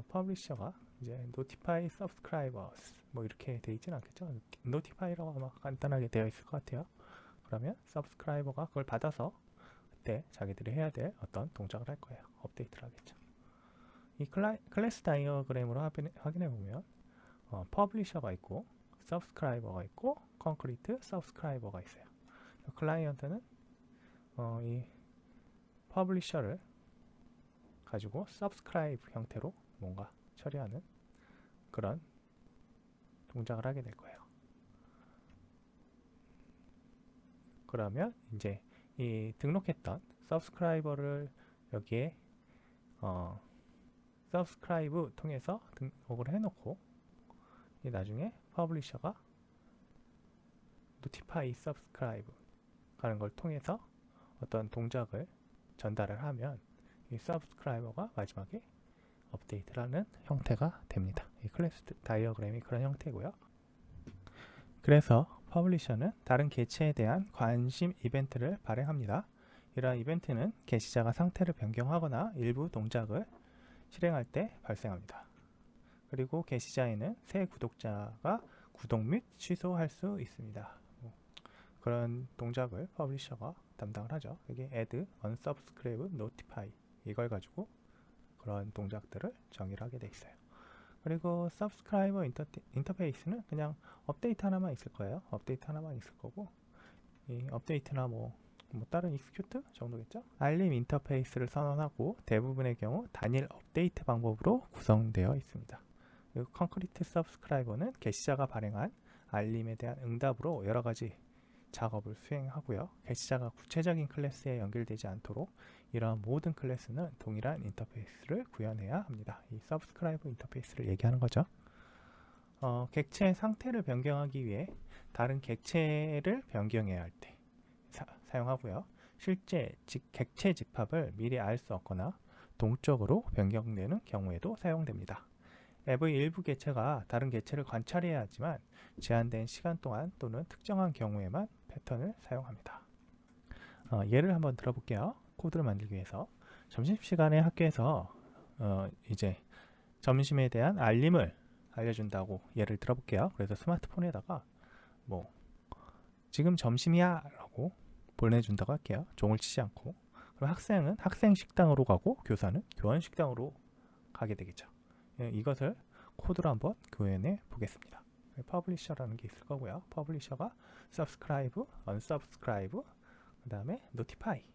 퍼블리셔가 이제 notify subscribers 뭐 이렇게 되어 있진 않겠죠. notify라고 아마 간단하게 되어 있을 것 같아요. 그러면 subscriber가 그걸 받아서 그때 자기들이 해야 될 어떤 동작을 할 거예요. 업데이트를 하겠죠. 이 클래스 다이어그램으로 확인해 보면 퍼블리셔가 있고 subscriber가 있고 concrete subscriber가 있어요. 클라이언트는 이 퍼블리셔를 가지고 subscribe 형태로 뭔가 처리하는 그런 동작을 하게 될 거예요. 그러면 이제 이 등록했던 서브스크라이버를 여기에 서브스크라이브 통해서 등록을 해놓고 나중에 퍼블리셔가 notify subscribe 가는 걸 통해서 어떤 동작을 전달을 하면 이 서브스크라이버가 마지막에 업데이트라는 형태가 됩니다. 이 클래스 다이어그램이 그런 형태고요. 그래서 퍼블리셔는 다른 개체에 대한 관심 이벤트를 발행합니다. 이러한 이벤트는 게시자가 상태를 변경하거나 일부 동작을 실행할 때 발생합니다. 그리고 게시자에는 새 구독자가 구독 및 취소할 수 있습니다. 그런 동작을 퍼블리셔가 담당을 하죠. 여기 add, unsubscribe, notify 이걸 가지고 그런 동작들을 정의를 하게 돼 있어요. 그리고 subscriber 인터페이스는 그냥 업데이트 하나만 있을 거예요. 업데이트 하나만 있을 거고 이 업데이트나 뭐 다른 execute 정도겠죠. 알림 인터페이스를 선언하고 대부분의 경우 단일 업데이트 방법으로 구성되어 있습니다. 그리고 concrete subscriber는 게시자가 발행한 알림에 대한 응답으로 여러 가지 작업을 수행하고요. 게시자가 구체적인 클래스에 연결되지 않도록 이러한 모든 클래스는 동일한 인터페이스를 구현해야 합니다. 이 서브스크라이브 인터페이스를 얘기하는 거죠. 객체의 상태를 변경하기 위해 다른 객체를 변경해야 할 때 사용하고요. 실제 객체 집합을 미리 알 수 없거나 동적으로 변경되는 경우에도 사용됩니다. 앱의 일부 객체가 다른 객체를 관찰해야 하지만 제한된 시간 동안 또는 특정한 경우에만 패턴을 사용합니다. 예를 한번 들어볼게요. 코드를 만들기 위해서 점심시간에 학교에서 이제 점심에 대한 알림을 알려준다고 예를 들어볼게요. 그래서 스마트폰에다가 뭐 지금 점심이야 라고 보내준다고 할게요. 종을 치지 않고. 그럼 학생은 학생 식당으로 가고 교사는 교원 식당으로 가게 되겠죠. 이것을 코드로 한번 구현해 보겠습니다. 퍼블리셔라는 게 있을 거고요. 퍼블리셔가 subscribe, unsubscribe, 그 다음에 notify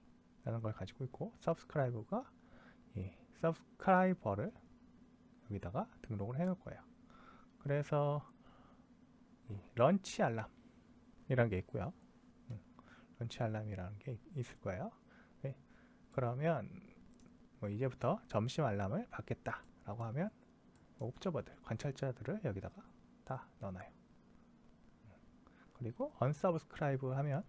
라는 걸 가지고 있고 subscribe가 subscriber를 여기다가 등록을 해 놓을 거예요. 그래서 런치 알람이라는 게 있고요. 런치 알람이라는 게 있을 거예요. 네. 그러면 이제부터 점심 알람을 받겠다 라고 하면 옵저버들, 관찰자들을 여기다가 다 넣어놔요. 그리고 unsubscribe 하면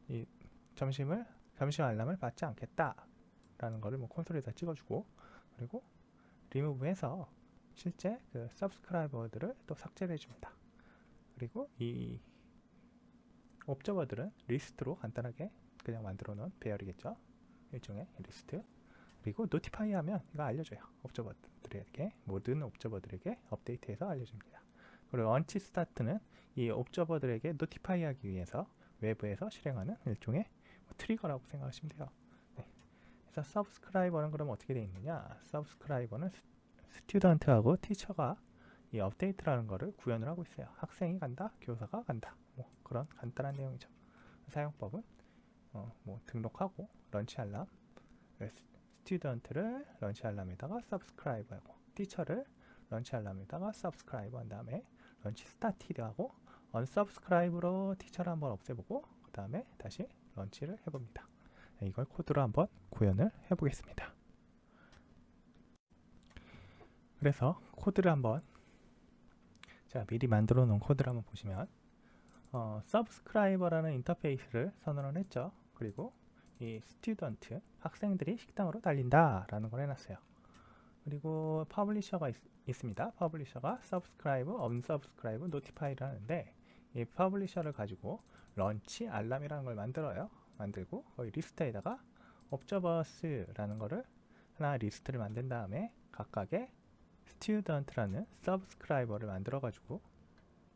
이 점심 알람을 받지 않겠다 라는 거를 콘솔에다 찍어주고 그리고 remove해서 실제 그 subscriber들을 또 삭제를 해줍니다. 그리고 이 옵저버들은 리스트로 간단하게 그냥 만들어 놓은 배열이겠죠. 일종의 리스트. 그리고 notify 하면 이거 알려줘요. 옵저버들에게, 모든 옵저버들에게 업데이트해서 알려줍니다. 그리고 launch start는 이 옵저버들에게 notify 하기 위해서 외부에서 실행하는 일종의 트리거라고 생각하시면 돼요. 네. 그래서 subscriber는 그럼 어떻게 되어 있느냐? subscriber는 스튜던트하고 티처가 이 업데이트라는 거를 구현을 하고 있어요. 학생이 간다, 교사가 간다. 그런 간단한 내용이죠. 사용법은 등록하고 런치 알람, 스튜던트를 런치 알람에다가 subscribe 하고 티처를 런치 알람에다가 subscribe 한 다음에 런치 스타티드 하고 unsubscribe로 티처를 한번 없애보고 그 다음에 다시 런치를 해봅니다. 이걸 코드로 한번 구현을 해보겠습니다. 그래서 코드를 한번 제가 미리 만들어 놓은 코드를 한번 보시면 subscriber라는 인터페이스를 선언을 했죠. 그리고 이 스튜던트, 학생들이 식당으로 달린다 라는 걸 해놨어요. 그리고 퍼블리셔가 있습니다. 퍼블리셔가 subscribe, unsubscribe, notify를 하는데 이 퍼블리셔를 가지고 런치 알람이라는 걸 만들고 거기 리스트에다가 observers라는 거를 하나 리스트를 만든 다음에 각각의 student라는 subscriber를 만들어 가지고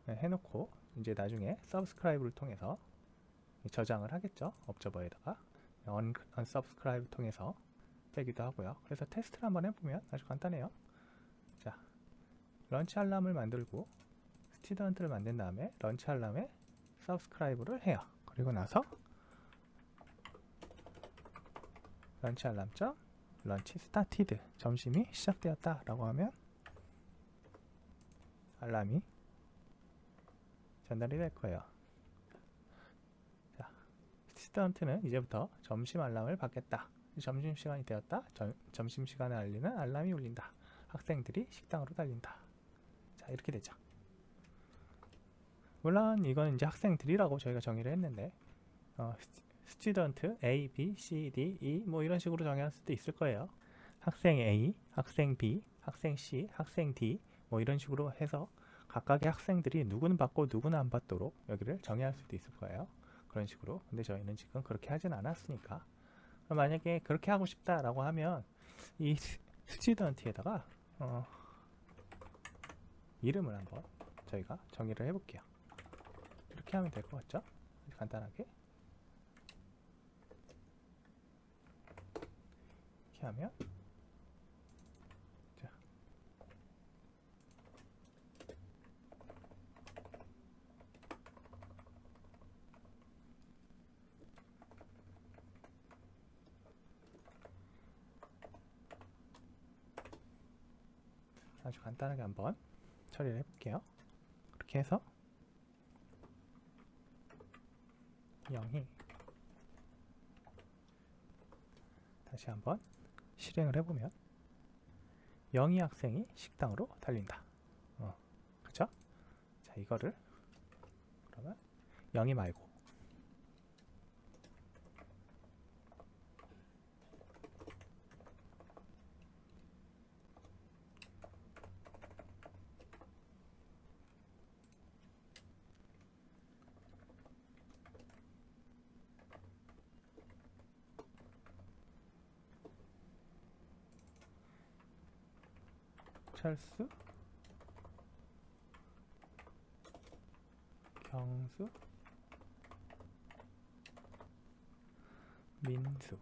해놓고 이제 나중에 subscribe를 통해서 저장을 하겠죠. observer에다가 unsubscribe 통해서 되기도 하고요. 그래서 테스트를 한번 해보면 아주 간단해요. 자, 런치 알람을 만들고 스튜던트를 만든 다음에 런치 알람에 subscribe를 해요. 그리고 나서 런치 알람 런치 스타티드 점심이 시작되었다 라고 하면 알람이 전달이 될 거예요. 자, 스튜던트는 이제부터 점심 알람을 받겠다. 점심시간이 되었다. 점심시간을 알리는 알람이 울린다. 학생들이 식당으로 달린다. 자, 이렇게 되죠. 물론 이건 이제 학생들이라고 저희가 정의를 했는데 스튜던트 A, B, C, D, E 뭐 이런 식으로 정의할 수도 있을 거예요. 학생 A, 학생 B, 학생 C, 학생 D 뭐 이런 식으로 해서 각각의 학생들이 누구는 받고 누구는 안 받도록 여기를 정의할 수도 있을 거예요. 그런 식으로. 근데 저희는 지금 그렇게 하진 않았으니까. 만약에 그렇게 하고 싶다라고 하면 이 스튜던트에다가 이름을 한번 저희가 정의를 해볼게요. 이렇게 하면 될 것 같죠? 간단하게 이렇게 하면 자, 아주 간단하게 한번 처리를 해볼게요. 그렇게 해서 0이 다시 한번 실행을 해보면 0이 학생이 식당으로 달린다. 그쵸? 자, 이거를 그러면 0이 말고 철수, 경수, 민수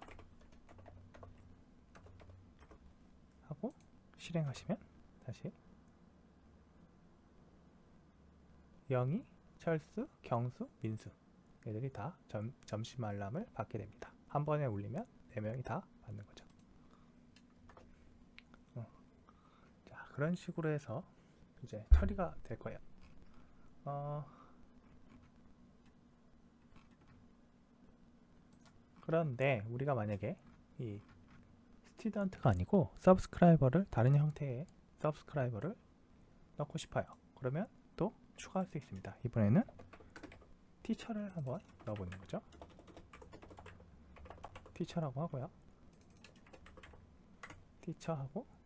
하고 실행하시면 다시 0이 철수, 경수, 민수 얘들이 다 점심 알람을 받게 됩니다. 한 번에 울리면 4명이 다 받는 거죠. 자, 그런 식으로 해서 이제 처리가 될 거예요. 그런데 우리가 만약에 이 스튜던트가 아니고 서브스크라이버를 다른 형태의 서브스크라이버를 넣고 싶어요. 그러면 또 추가할 수 있습니다. 이번에는 티처를 한번 넣어보는 거죠. 티처라고 하고요. 티처하고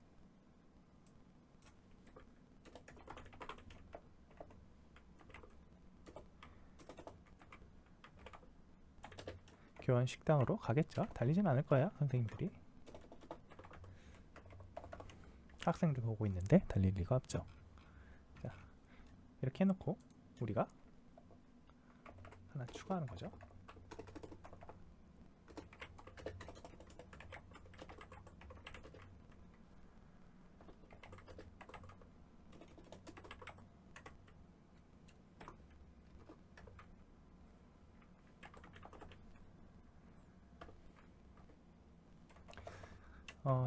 교원 식당으로 가겠죠. 달리진 않을 거야, 선생님들이. 학생들 보고 있는데 달릴 리가 없죠. 자, 이렇게 해놓고 우리가 하나 추가하는 거죠.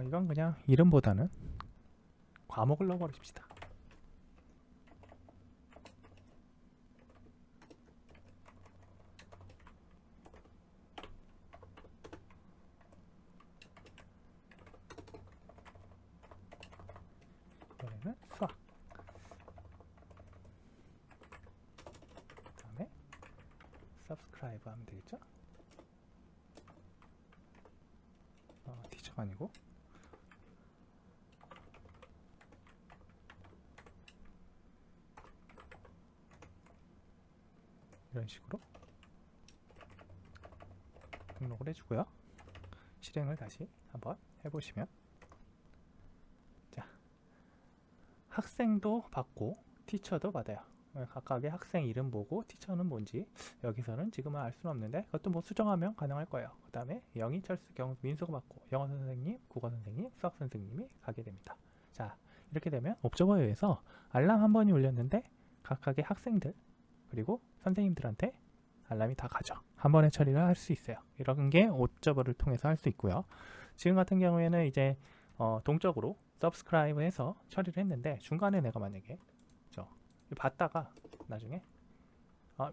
이건 그냥 이름보다는 과목을 넣어버립시다. 이번에는 수학. 그 다음에 subscribe 하면 되겠죠? 티처가 아니고 이런 식으로 등록을 해주고요. 실행을 다시 한번 해보시면 자, 학생도 받고 티처도 받아요. 각각의 학생 이름 보고 티처는 뭔지 여기서는 지금은 알 수는 없는데 그것도 뭐 수정하면 가능할 거예요. 그 다음에 영희, 철수, 경수, 민수가 받고 영어 선생님, 국어 선생님, 수학 선생님이 가게 됩니다. 자, 이렇게 되면 옵저버에서 알람 한 번이 울렸는데 각각의 학생들 그리고 선생님들한테 알람이 다 가죠. 한 번에 처리를 할 수 있어요. 이런 게 옵저버를 통해서 할 수 있고요. 지금 같은 경우에는 이제 동적으로 서브스크라이브 해서 처리를 했는데 중간에 내가 만약에 받다가 나중에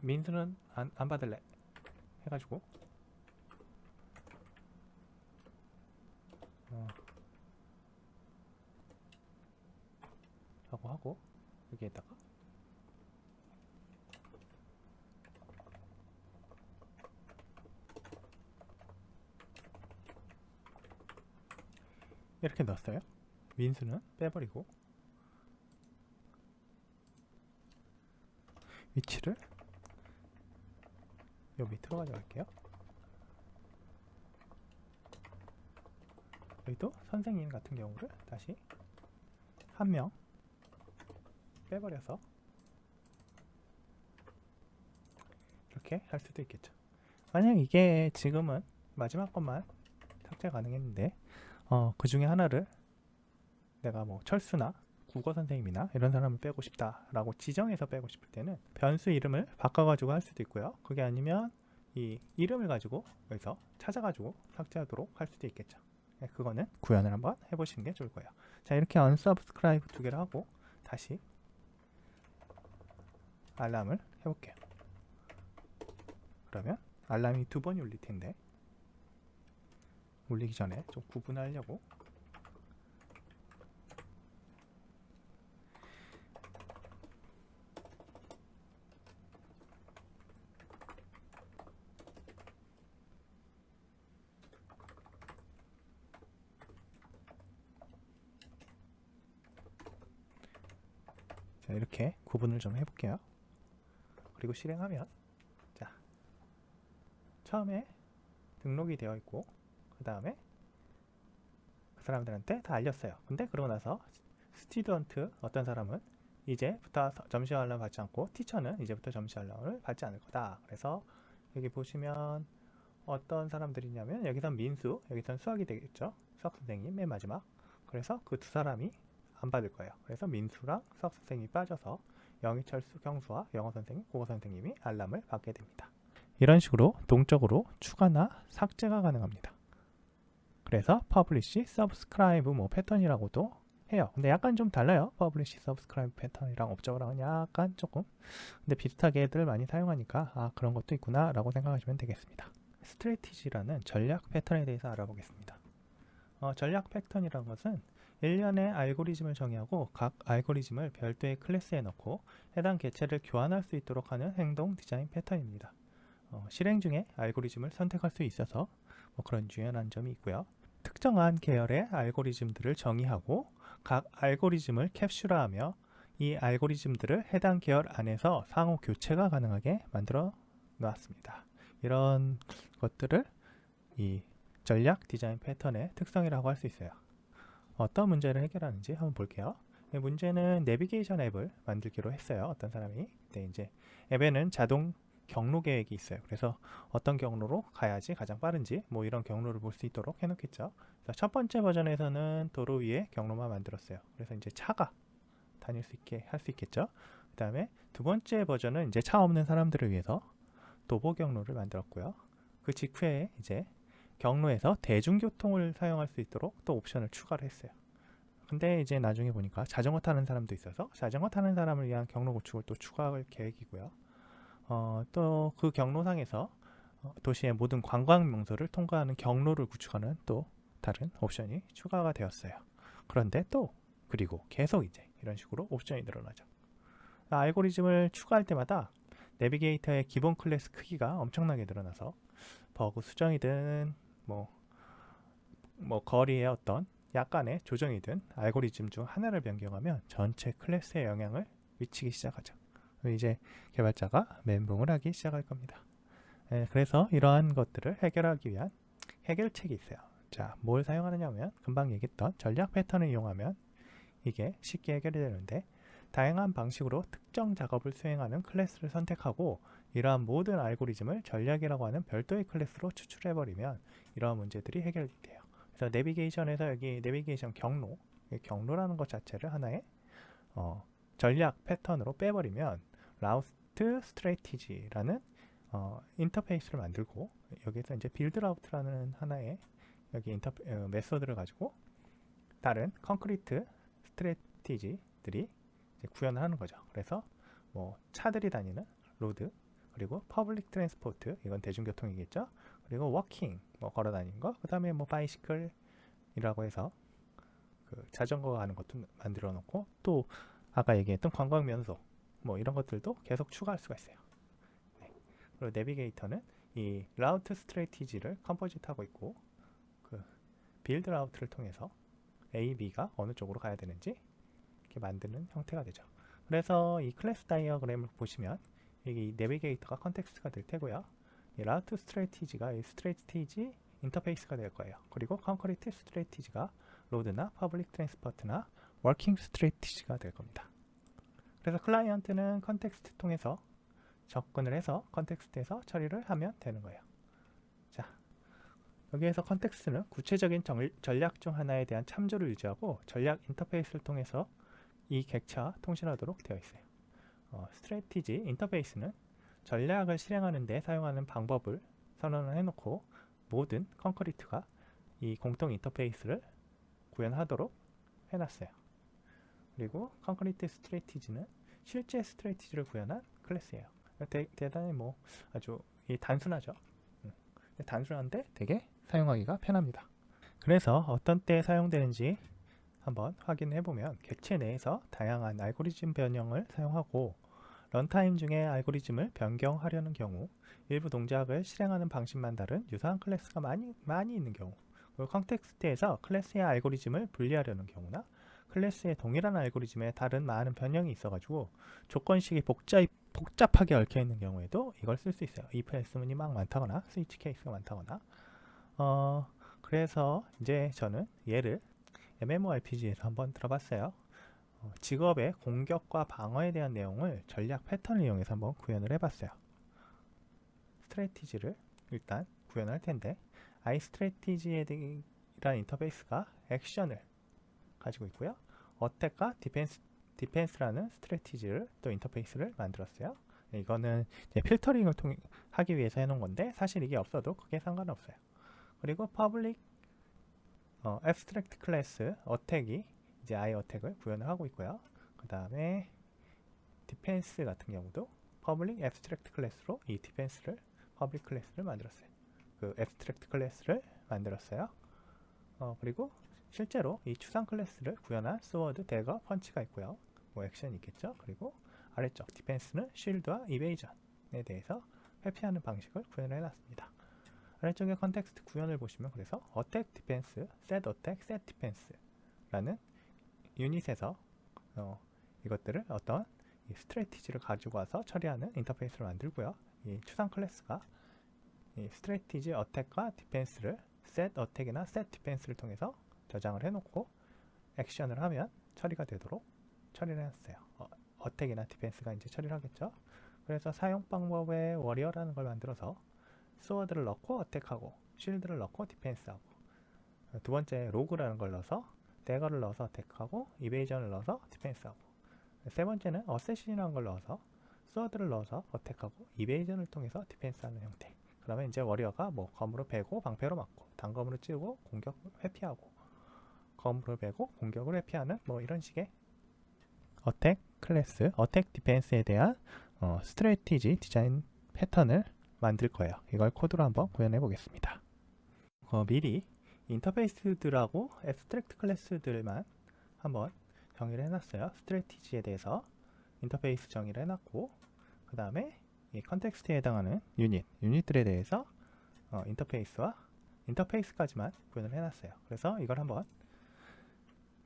민수는 안 받을래 해가지고 하고 여기에다가 이렇게 넣었어요. 민수는 빼버리고 위치를 요 밑으로 가져갈게요. 여기도 선생님 같은 경우를 다시 한 명 빼버려서 이렇게 할 수도 있겠죠. 만약 이게 지금은 마지막 것만 삭제 가능했는데 그 중에 하나를 내가 뭐 철수나 국어 선생님이나 이런 사람을 빼고 싶다 라고 지정해서 빼고 싶을 때는 변수 이름을 바꿔가지고 할 수도 있고요. 그게 아니면 이 이름을 가지고 여기서 찾아가지고 삭제하도록 할 수도 있겠죠. 네, 그거는 구현을 한번 해보시는 게 좋을 거예요. 자, 이렇게 unsubscribe 두 개를 하고 다시 알람을 해볼게요. 그러면 알람이 두 번이 울릴 텐데 울리기 전에 좀 구분하려고 자, 이렇게 구분을 좀 해볼게요. 그리고 실행하면 자, 처음에 등록이 되어 있고 그 다음에 그 사람들한테 다 알렸어요. 근데 그러고 나서 스튜던트 어떤 사람은 이제부터 점심 알람 받지 않고 티처는 이제부터 점심 알람을 받지 않을 거다. 그래서 여기 보시면 어떤 사람들이냐면 여기선 민수, 여기선 수학이 되겠죠. 수학 선생님 맨 마지막. 그래서 그 두 사람이 안 받을 거예요. 그래서 민수랑 수학 선생님이 빠져서 영희철수, 경수와 영어 선생님, 국어 선생님이 알람을 받게 됩니다. 이런 식으로 동적으로 추가나 삭제가 가능합니다. 그래서 publish, subscribe 뭐 패턴이라고도 해요. 근데 약간 좀 달라요. publish, subscribe 패턴이랑 업적이랑은 약간 조금. 근데 비슷하게들 많이 사용하니까 아, 그런 것도 있구나 라고 생각하시면 되겠습니다. 스트래티지라는 전략 패턴에 대해서 알아보겠습니다. 전략 패턴이라는 것은 일련의 알고리즘을 정의하고 각 알고리즘을 별도의 클래스에 넣고 해당 개체를 교환할 수 있도록 하는 행동 디자인 패턴입니다. 실행 중에 알고리즘을 선택할 수 있어서 뭐 그런 유연한 점이 있고요. 특정한 계열의 알고리즘들을 정의하고 각 알고리즘을 캡슐화하며 이 알고리즘들을 해당 계열 안에서 상호 교체가 가능하게 만들어 놓았습니다. 이런 것들을 이 전략 디자인 패턴의 특성이라고 할 수 있어요. 어떤 문제를 해결하는지 한번 볼게요. 문제는 내비게이션 앱을 만들기로 했어요. 어떤 사람이. 근데 이제 앱에는 자동 경로 계획이 있어요. 그래서 어떤 경로로 가야지 가장 빠른지 뭐 이런 경로를 볼 수 있도록 해놓겠죠. 첫 번째 버전에서는 도로 위에 경로만 만들었어요. 그래서 이제 차가 다닐 수 있게 할 수 있겠죠. 그 다음에 두 번째 버전은 이제 차 없는 사람들을 위해서 도보 경로를 만들었고요. 그 직후에 이제 경로에서 대중교통을 사용할 수 있도록 또 옵션을 추가를 했어요. 근데 이제 나중에 보니까 자전거 타는 사람도 있어서 자전거 타는 사람을 위한 경로 구축을 또 추가할 계획이고요. 또 그 경로상에서 도시의 모든 관광 명소를 통과하는 경로를 구축하는 또 다른 옵션이 추가가 되었어요. 그런데 또 그리고 계속 이제 이런 식으로 옵션이 늘어나죠. 알고리즘을 추가할 때마다 내비게이터의 기본 클래스 크기가 엄청나게 늘어나서 버그 수정이든 뭐 거리의 어떤 약간의 조정이든 알고리즘 중 하나를 변경하면 전체 클래스에 영향을 미치기 시작하죠. 이제 개발자가 멘붕을 하기 시작할 겁니다. 그래서 이러한 것들을 해결하기 위한 해결책이 있어요. 자, 뭘 사용하느냐 하면 금방 얘기했던 전략 패턴을 이용하면 이게 쉽게 해결이 되는데 다양한 방식으로 특정 작업을 수행하는 클래스를 선택하고 이러한 모든 알고리즘을 전략이라고 하는 별도의 클래스로 추출해버리면 이러한 문제들이 해결이 돼요. 그래서 내비게이션에서 여기 내비게이션 경로라는 것 자체를 하나의 전략 패턴으로 빼버리면 라우트 스트래티지라는 인터페이스를 만들고 여기서 이제 빌드라우트라는 하나의 여기 메소드를 가지고 다른 컨크리트 스트래티지들이 구현을 하는 거죠. 그래서 뭐 차들이 다니는 로드, 그리고 퍼블릭 트랜스포트, 이건 대중교통이겠죠. 그리고 워킹, 뭐 걸어 다니는 거, 그 다음에 뭐 바이시클이라고 해서 그 자전거 가는 것도 만들어 놓고 또 아까 얘기했던 관광 면소 뭐 이런 것들도 계속 추가할 수가 있어요. 네. 그리고 내비게이터는 이 라우트 스트래티지를 컴포짓하고 있고 그 빌드 라우트를 통해서 A, B가 어느 쪽으로 가야 되는지 이렇게 만드는 형태가 되죠. 그래서 이 클래스 다이어그램을 보시면 이 내비게이터가 컨텍스트가 될 테고요. 이 라우트 스트래티지가 이 스트래티지 인터페이스가 될 거예요. 그리고 컨크리트 스트래티지가 로드나 퍼블릭 트랜스포트나 워킹 스트래티지가 될 겁니다. 그래서 클라이언트는 컨텍스트 통해서 접근을 해서 컨텍스트에서 처리를 하면 되는 거예요. 자, 여기에서 컨텍스트는 구체적인 전략 중 하나에 대한 참조를 유지하고 전략 인터페이스를 통해서 이 객체와 통신하도록 되어 있어요. 스트래티지 인터페이스는 전략을 실행하는 데 사용하는 방법을 선언을 해놓고 모든 컨크리트가 이 공통 인터페이스를 구현하도록 해놨어요. 그리고 컨크리트 스트래티지는 실제 스트래티지를 구현한 클래스예요. 대단히 뭐 아주 단순하죠. 단순한데 되게 사용하기가 편합니다. 그래서 어떤 때 사용되는지 한번 확인해 보면 객체 내에서 다양한 알고리즘 변형을 사용하고 런타임 중에 알고리즘을 변경하려는 경우 일부 동작을 실행하는 방식만 다른 유사한 클래스가 많이 있는 경우 그리고 컨텍스트에서 클래스의 알고리즘을 분리하려는 경우나 클래스의 동일한 알고리즘에 다른 많은 변형이 있어가지고 조건식이 복잡하게 얽혀있는 경우에도 이걸 쓸 수 있어요. if else문이 막 많다거나 스위치 케이스가 많다거나 그래서 이제 저는 얘를 MMORPG에서 한번 들어봤어요. 직업의 공격과 방어에 대한 내용을 전략 패턴을 이용해서 한번 구현을 해봤어요. 스트래티지를 일단 구현할 텐데 iStrategy에 대한 인터페이스가 액션을 가지고 있고요. 어택과 디펜스라는 스트래티지를 또 인터페이스를 만들었어요. 이거는 이제 필터링을 하기 위해서 해놓은 건데 사실 이게 없어도 그게 상관없어요. 그리고 퍼블릭 abstract 클래스 어택이 이제 i어택을 구현을 하고 있고요. 그 다음에 디펜스 같은 경우도 퍼블릭 abstract 클래스로 이 디펜스를 퍼블릭 클래스를 만들었어요. 그 abstract 클래스를 만들었어요. 그리고 실제로 이 추상 클래스를 구현한 스워드, 대거, 펀치가 있고요. 뭐 액션이 있겠죠. 그리고 아래쪽 디펜스는 쉴드와 이베이전에 대해서 회피하는 방식을 구현을 해놨습니다. 아래쪽에 컨텍스트 구현을 보시면 그래서 어택 디펜스, 셋 어택, 셋 디펜스라는 유닛에서 이것들을 어떤 이 스트래티지를 가지고 와서 처리하는 인터페이스를 만들고요. 이 추상 클래스가 이 스트래티지 어택과 디펜스를 셋 어택이나 셋 디펜스를 통해서 저장을 해놓고 액션을 하면 처리가 되도록 처리를 했어요. 어택이나 디펜스가 이제 처리를 하겠죠. 그래서 사용 방법에 워리어라는 걸 만들어서 스워드를 넣고 어택하고 쉴드를 넣고 디펜스하고 두 번째 로그라는 걸 넣어서 대거를 넣어서 어택하고 이베이전을 넣어서 디펜스하고 세 번째는 어세신이라는 걸 넣어서 스워드를 넣어서 어택하고 이베이전을 통해서 디펜스하는 형태. 그러면 이제 워리어가 뭐 검으로 베고 방패로 맞고 단검으로 찌르고 공격 회피하고 검으로 베고 공격을 회피하는 뭐 이런 식의 어택 클래스, 어택 디펜스에 대한 스트래티지 디자인 패턴을 만들 거예요. 이걸 코드로 한번 구현해 보겠습니다. 미리 인터페이스들하고 애브스트랙트 클래스들만 한번 정의를 해놨어요. 스트래티지에 대해서 인터페이스 정의를 해놨고 그 다음에 이 컨텍스트에 해당하는 유닛들에 대해서 인터페이스까지만 구현을 해놨어요. 그래서 이걸 한번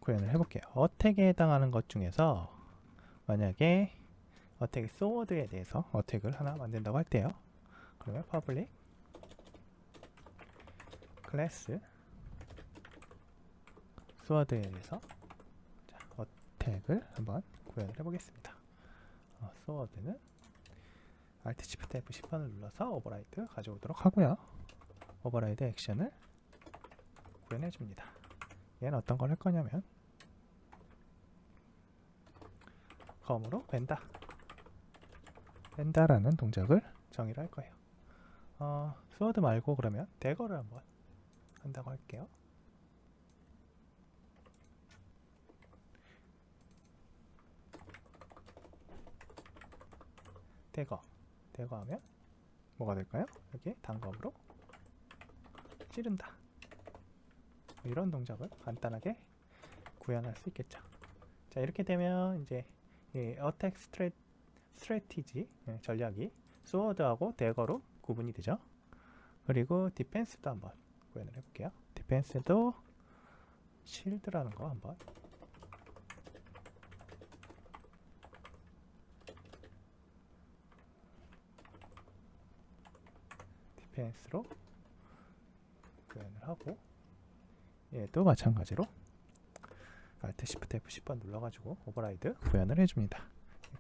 구현을 해볼게요. 어택에 해당하는 것 중에서 만약에 어택 소워드에 대해서 어택을 하나 만든다고 할 때요. 그러면 퍼블릭 클래스 스워드에 대해서 어택을 한번 구현을 해보겠습니다. 스워드는 Alt Shift F10번을 눌러서 오버라이드 가져오도록 하고요. 오버라이드 액션을 구현해줍니다. 얘는 어떤 걸 할 거냐면 검으로 벤다라는 동작을 정의를 할 거예요. 스워드 말고 그러면 대거를 한번 한다고 할게요. 대거 하면 뭐가 될까요? 여기 단검으로 찌른다. 이런 동작을 간단하게 구현할 수 있겠죠. 자, 이렇게 되면 이제 이 어택 스트래티지 전략이 스워드하고 대거로 구분이 되죠. 그리고 디펜스도 한번 구현을 해볼게요. 디펜스도 실드라는 거 한번 디펜스로 구현을 하고, 얘도 마찬가지로 Alt Shift F10번 눌러가지고 오버라이드 구현을 해줍니다.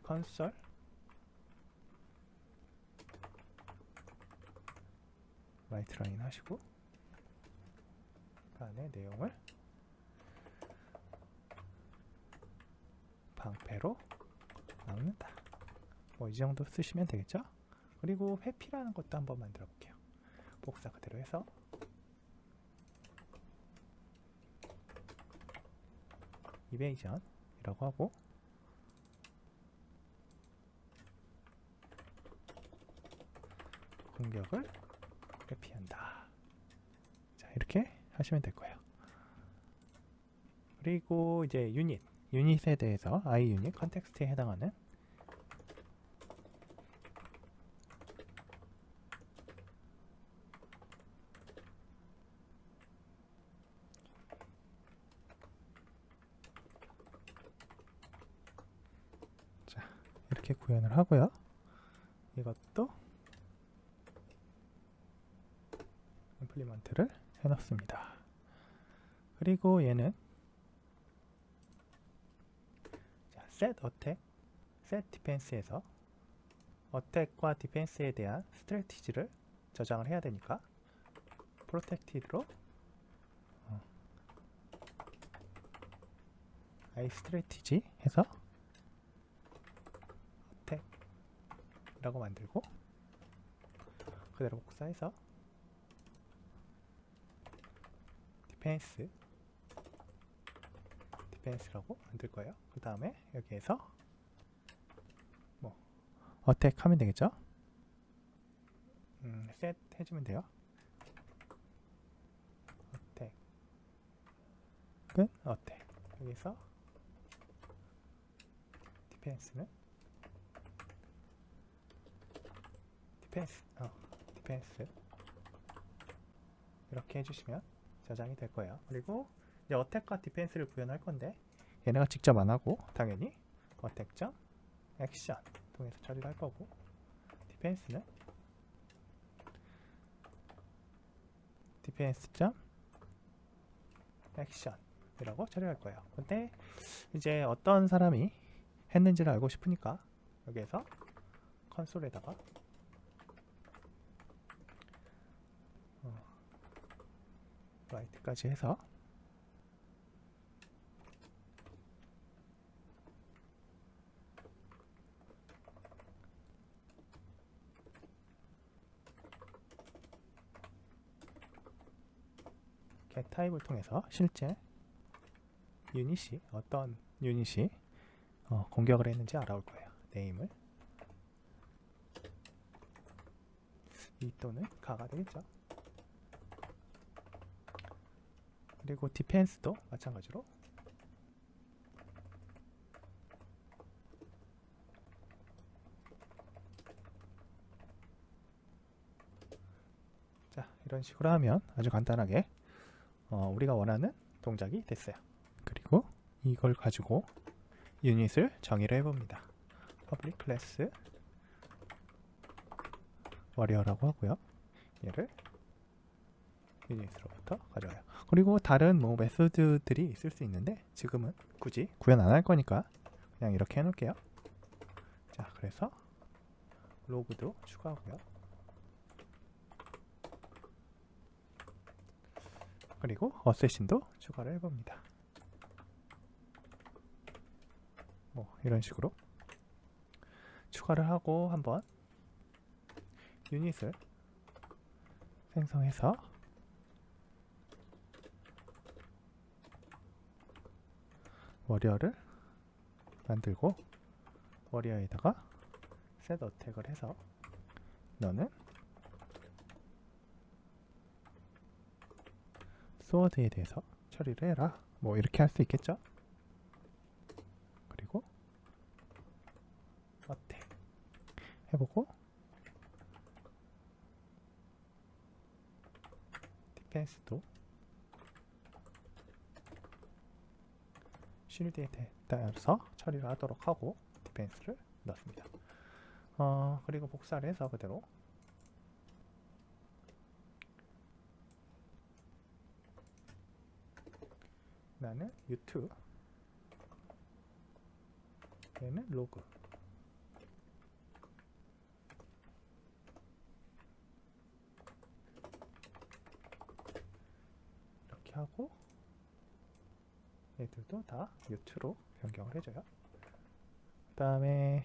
컨솔 라이트 라인 하시고 그 안에 내용을 방패로 막는다. 뭐 이 정도 쓰시면 되겠죠? 그리고 회피라는 것도 한번 만들어 볼게요. 복사 그대로 해서 이베이전이라고 하고, 공격을 회피한다. 자, 이렇게 하시면 될 거예요. 그리고 이제 유닛에 대해서 iUnit 컨텍스트에 해당하는 이렇게 구현을 하고요. 이것도 임플리먼트를 해놓습니다. 그리고 얘는 set attack, set defense에서 어택과 디펜스에 대한 스트래티지를 저장을 해야 되니까 protected로 iStrategy 해서 라고 만들고 그대로 복사해서 디펜스라고 만들 거예요. 그 다음에 여기에서 뭐 어택 하면 되겠죠? 셋 해주면 돼요. 어택은 어택. 여기서 디펜스 이렇게 해주시면 저장이 될 거예요. 그리고 이제 어택과 디펜스를 구현할 건데 얘네가 직접 안 하고 당연히 어택.액션 통해서 처리를 할 거고, 디펜스는 디펜스.액션이라고 처리할 거예요. 근데 이제 어떤 사람이 했는지를 알고 싶으니까 여기에서 컨솔에다가 라이트까지 해서 get 타입을 통해서 실제 유닛이 어떤 유닛이 공격을 했는지 알아올 거예요. 네임을 이 또는 가가 되겠죠. 그리고 디펜스도 마찬가지로 자, 이런 식으로 하면 아주 간단하게 우리가 원하는 동작이 됐어요. 그리고 이걸 가지고 유닛을 정의를 해봅니다. public class warrior라고 하고요. 얘를 유닛으로부터 가져와요. 그리고 다른 뭐 메소드들이 있을 수 있는데 지금은 굳이 구현 안 할 거니까 그냥 이렇게 해놓을게요. 자, 그래서 로그도 추가하고요. 그리고 어세신도 추가를 해봅니다. 뭐 이런 식으로 추가를 하고 한번 유닛을 생성해서 워리어를 만들고 워리어에다가 셋 어택을 해서 너는 스워드에 대해서 처리를 해라. 뭐 이렇게 할 수 있겠죠? 그리고 해보고 디펜스도 쉴드에 따라서 처리를 하도록 하고 디펜스를 넣습니다. 그리고 복사를 해서 그대로 나는 U2 얘는 로그 이렇게 하고 얘들도 다 U2로 변경을 해줘요. 그 다음에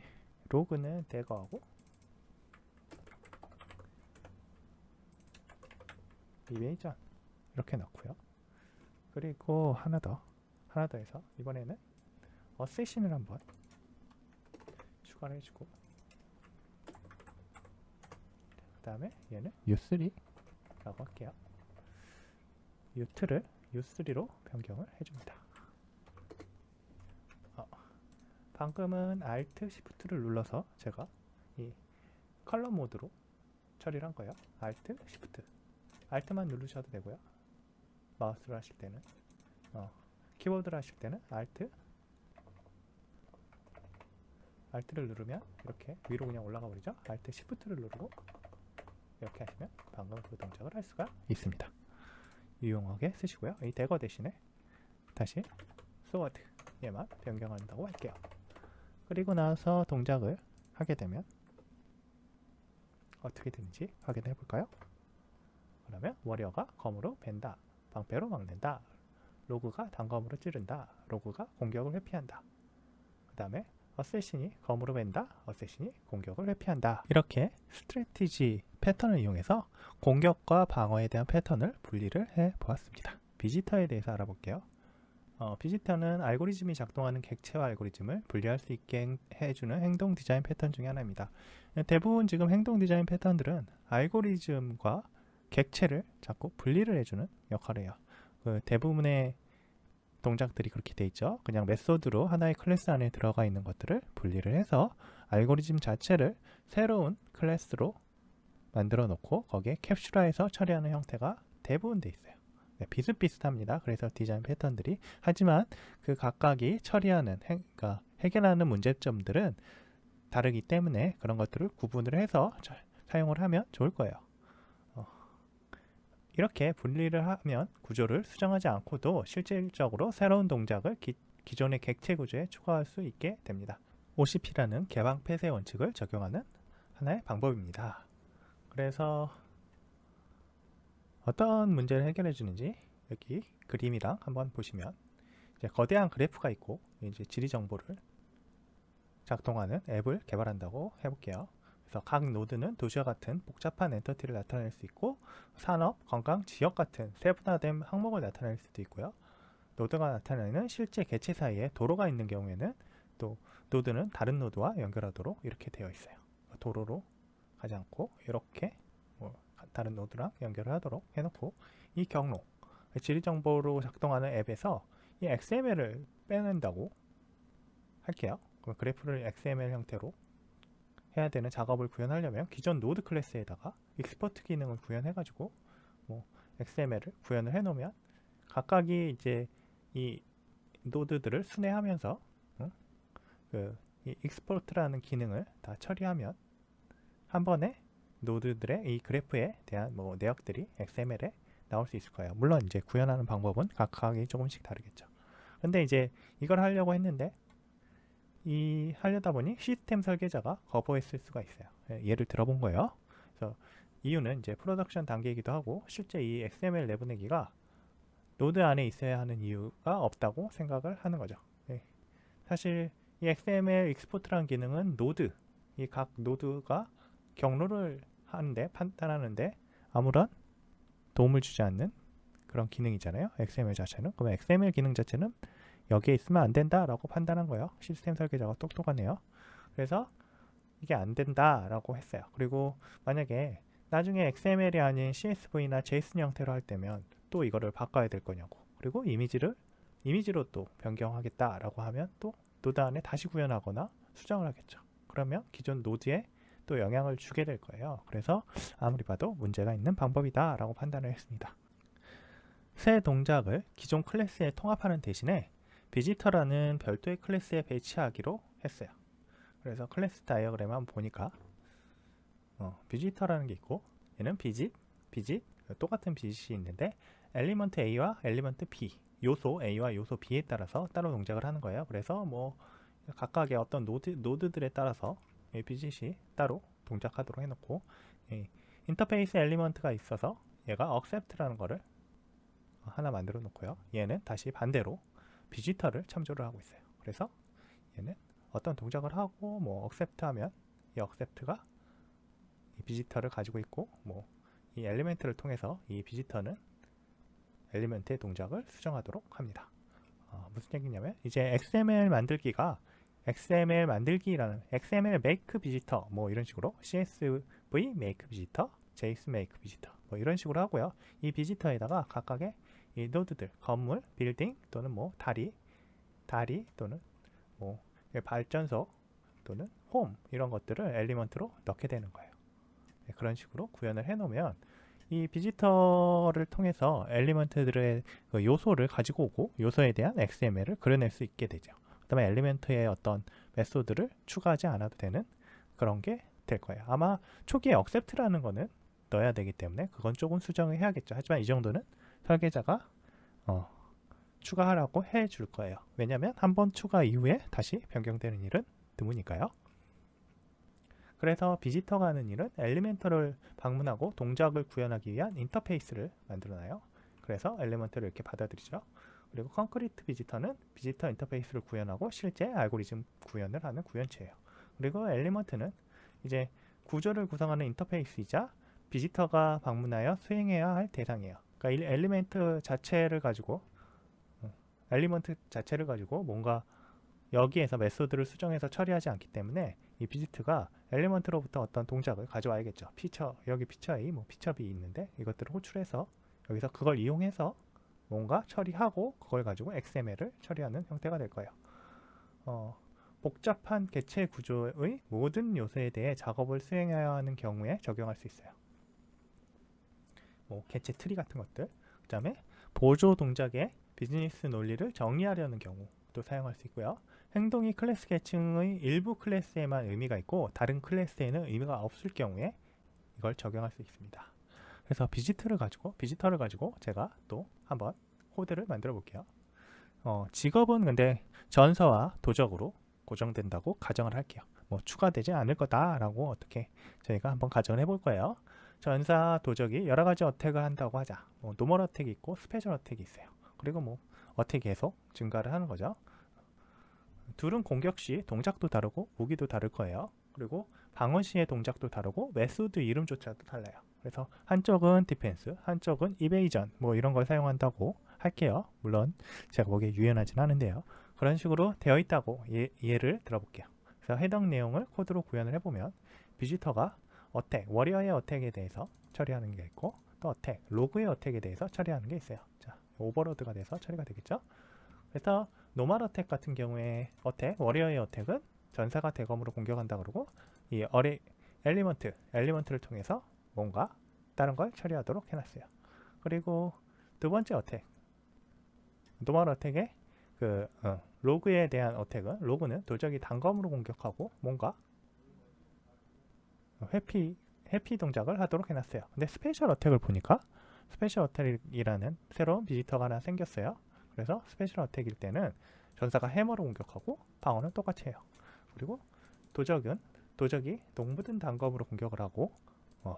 로그는 대거하고 이메이전 이렇게 넣고요. 그리고 하나 더 해서 이번에는 어세신을 한번 추가를 해주고 그 다음에 얘는 U3 라고 할게요. U2를 U3로 변경을 해줍니다. 방금은 Alt Shift를 눌러서 제가 이 컬러 모드로 처리를 한 거예요. Alt Shift Alt만 누르셔도 되고요. 마우스를 하실 때는 키보드를 하실 때는 Alt를 누르면 이렇게 위로 그냥 올라가 버리죠. Alt Shift를 누르고 이렇게 하시면 방금 그 동작을 할 수가 있습니다. 유용하게 쓰시고요. 이 대거 대신에 다시 스워드 얘만 변경한다고 할게요. 그리고 나서 동작을 하게 되면 어떻게 되는지 확인해 볼까요? 그러면 워리어가 검으로 벤다, 방패로 막는다, 로그가 단검으로 찌른다, 로그가 공격을 회피한다. 그 다음에 어쌔신이 검으로 벤다, 어쌔신이 공격을 회피한다. 이렇게 스트래티지 패턴을 이용해서 공격과 방어에 대한 패턴을 분리를 해 보았습니다. 비지터에 대해서 알아볼게요. 비지터는 알고리즘이 작동하는 객체화 알고리즘을 분리할 수 있게 해주는 행동 디자인 패턴 중에 하나입니다. 대부분 지금 행동 디자인 패턴들은 알고리즘과 객체를 자꾸 분리를 해주는 역할을 해요. 대부분의 동작들이 그렇게 돼 있죠. 그냥 메소드로 하나의 클래스 안에 들어가 있는 것들을 분리를 해서 알고리즘 자체를 새로운 클래스로 만들어 놓고 거기에 캡슐화해서 처리하는 형태가 대부분 돼 있어요. 네, 비슷비슷합니다. 그래서 디자인 패턴들이 하지만 그 각각이 처리하는 그러니까 해결하는 문제점들은 다르기 때문에 그런 것들을 구분을 해서 사용을 하면 좋을 거예요. 이렇게 분리를 하면 구조를 수정하지 않고도 실질적으로 새로운 동작을 기존의 객체 구조에 추가할 수 있게 됩니다. OCP라는 개방 폐쇄 원칙을 적용하는 하나의 방법입니다. 그래서 어떤 문제를 해결해 주는지 여기 그림이랑 한번 보시면 이제 거대한 그래프가 있고 이제 지리 정보를 작동하는 앱을 개발한다고 해볼게요. 그래서 각 노드는 도시와 같은 복잡한 엔터티를 나타낼 수 있고 산업, 건강, 지역 같은 세분화된 항목을 나타낼 수도 있고요. 노드가 나타내는 실제 개체 사이에 도로가 있는 경우에는 또 노드는 다른 노드와 연결하도록 이렇게 되어 있어요. 도로로 가지 않고 이렇게 다른 노드랑 연결을 하도록 해놓고 이 경로, 지리정보로 작동하는 앱에서 이 XML을 빼낸다고 할게요. 그래프를 XML 형태로 해야 되는 작업을 구현하려면 기존 노드 클래스에다가 익스포트 기능을 구현해가지고 XML을 구현을 해놓으면 각각이 이제 이 노드들을 순회하면서 이 익스포트라는 기능을 다 처리하면 한 번에 노드들의 이 그래프에 대한 내역들이 XML에 나올 수 있을 거예요. 물론 이제 구현하는 방법은 각각이 조금씩 다르겠죠. 근데 이제 이걸 하려고 했는데 하려다 보니 시스템 설계자가 거부했을 수가 있어요. 예를 들어본 거예요. 그래서 이유는 이제 프로덕션 단계이기도 하고 실제 이 XML 내보내기가 노드 안에 있어야 하는 이유가 없다고 생각을 하는 거죠. 사실 이 XML 익스포트라는 기능은 이 각 노드가 경로를 판단하는데 아무런 도움을 주지 않는 그런 기능이잖아요. XML 자체는. 그럼 XML 기능 자체는 여기에 있으면 안 된다라고 판단한 거예요. 시스템 설계자가 똑똑하네요. 그래서 이게 안 된다라고 했어요. 그리고 만약에 나중에 XML이 아닌 CSV나 JSON 형태로 할 때면 또 이거를 바꿔야 될 거냐고. 그리고 이미지로 또 변경하겠다라고 하면 또 노드 안에 다시 구현하거나 수정을 하겠죠. 그러면 기존 노드에 또 영향을 주게 될 거예요. 그래서 아무리 봐도 문제가 있는 방법이다 라고 판단을 했습니다. 새 동작을 기존 클래스에 통합하는 대신에 비지터라는 별도의 클래스에 배치하기로 했어요. 그래서 클래스 다이어그램 한번 보니까 비지터라는 게 있고, 얘는 비짓, 똑같은 비짓이 있는데 엘리먼트 A와 엘리먼트 B, 요소 A와 요소 B에 따라서 따로 동작을 하는 거예요. 그래서 뭐 각각의 어떤 노드들에 따라서 이 비짓이 따로 동작하도록 해놓고, 인터페이스 엘리먼트가 있어서 얘가 accept라는 거를 하나 만들어 놓고요. 얘는 다시 반대로 비지터를 참조를 하고 있어요. 그래서 얘는 어떤 동작을 하고 뭐 accept 하면 이 accept가 이 비지터를 가지고 있고, 뭐 이 엘리멘트를 통해서 이 비지터는 엘리멘트의 동작을 수정하도록 합니다. 무슨 얘기냐면 이제 XML 만들기가 XML 만들기라는 XML make visitor 뭐 이런 식으로 CSV make visitor, JS make visitor 뭐 이런 식으로 하고요. 이 비지터에다가 각각의 이 노드들, 건물, 빌딩 또는 뭐 다리 또는 뭐 발전소 또는 홈 이런 것들을 엘리먼트로 넣게 되는 거예요. 네, 그런 식으로 구현을 해 놓으면 이 비지터를 통해서 엘리먼트들의 그 요소를 가지고 오고 요소에 대한 XML을 그려낼 수 있게 되죠. 그 다음에 엘리먼트의 어떤 메소드를 추가하지 않아도 되는 그런 게 될 거예요. 아마 초기에 accept라는 거는 넣어야 되기 때문에 그건 조금 수정을 해야겠죠. 하지만 이 정도는 설계자가 추가하라고 해줄 거예요. 왜냐하면 한번 추가 이후에 다시 변경되는 일은 드무니까요. 그래서 비지터가 하는 일은 엘리멘트를 방문하고 동작을 구현하기 위한 인터페이스를 만들어놔요. 그래서 엘리먼트를 이렇게 받아들이죠. 그리고 컨크리트 비지터는 비지터 인터페이스를 구현하고 실제 알고리즘 구현을 하는 구현체예요. 그리고 엘리먼트는 이제 구조를 구성하는 인터페이스이자 비지터가 방문하여 수행해야 할 대상이에요. 그러니까 엘리먼트 자체를 가지고 뭔가 여기에서 메소드를 수정해서 처리하지 않기 때문에 이 비지트가 엘리먼트로부터 어떤 동작을 가져와야겠죠. 여기 피처 A, 뭐 피처 B 있는데 이것들을 호출해서 여기서 그걸 이용해서 뭔가 처리하고 그걸 가지고 XML을 처리하는 형태가 될 거예요. 복잡한 개체 구조의 모든 요소에 대해 작업을 수행해야 하는 경우에 적용할 수 있어요. 뭐 개체 트리 같은 것들, 그 다음에 보조 동작의 비즈니스 논리를 정리하려는 경우도 사용할 수 있고요. 행동이 클래스 계층의 일부 클래스에만 의미가 있고 다른 클래스에는 의미가 없을 경우에 이걸 적용할 수 있습니다. 그래서 비지터를 가지고 제가 또 한번 코드를 만들어 볼게요. 직업은 근데 전서와 도적으로 고정된다고 가정을 할게요. 뭐 추가되지 않을 거다라고 어떻게 저희가 한번 가정을 해볼 거예요. 전사 도적이 여러 가지 어택을 한다고 하자. 뭐 노멀 어택이 있고 스페셜 어택이 있어요. 그리고 뭐 어택이 계속 증가를 하는 거죠. 둘은 공격 시 동작도 다르고 무기도 다를 거예요. 그리고 방어 시의 동작도 다르고 메소드 이름조차도 달라요. 그래서 한쪽은 디펜스, 한쪽은 이베이전 뭐 이런 걸 사용한다고 할게요. 물론 제가 보기에 유연하진 않은데요. 그런 식으로 되어 있다고 예를 들어볼게요. 그래서 해당 내용을 코드로 구현을 해보면 비지터가 어택, 워리어의 어택에 대해서 처리하는 게 있고 또 어택, 로그의 어택에 대해서 처리하는 게 있어요. 자, 오버로드가 돼서 처리가 되겠죠. 그래서 노멀 어택 같은 경우에 워리어의 어택은 전사가 대검으로 공격한다 그러고 이 엘리먼트를 통해서 뭔가 다른 걸 처리하도록 해놨어요. 그리고 두 번째 어택, 노멀 어택의 로그에 대한 어택은 로그는 도적이 단검으로 공격하고 뭔가 회피 동작을 하도록 해놨어요. 근데 스페셜 어택을 보니까 스페셜 어택이라는 새로운 비지터가 하나 생겼어요. 그래서 스페셜 어택일 때는 전사가 해머로 공격하고 방어는 똑같이 해요. 그리고 도적이 농부든 단검으로 공격을 하고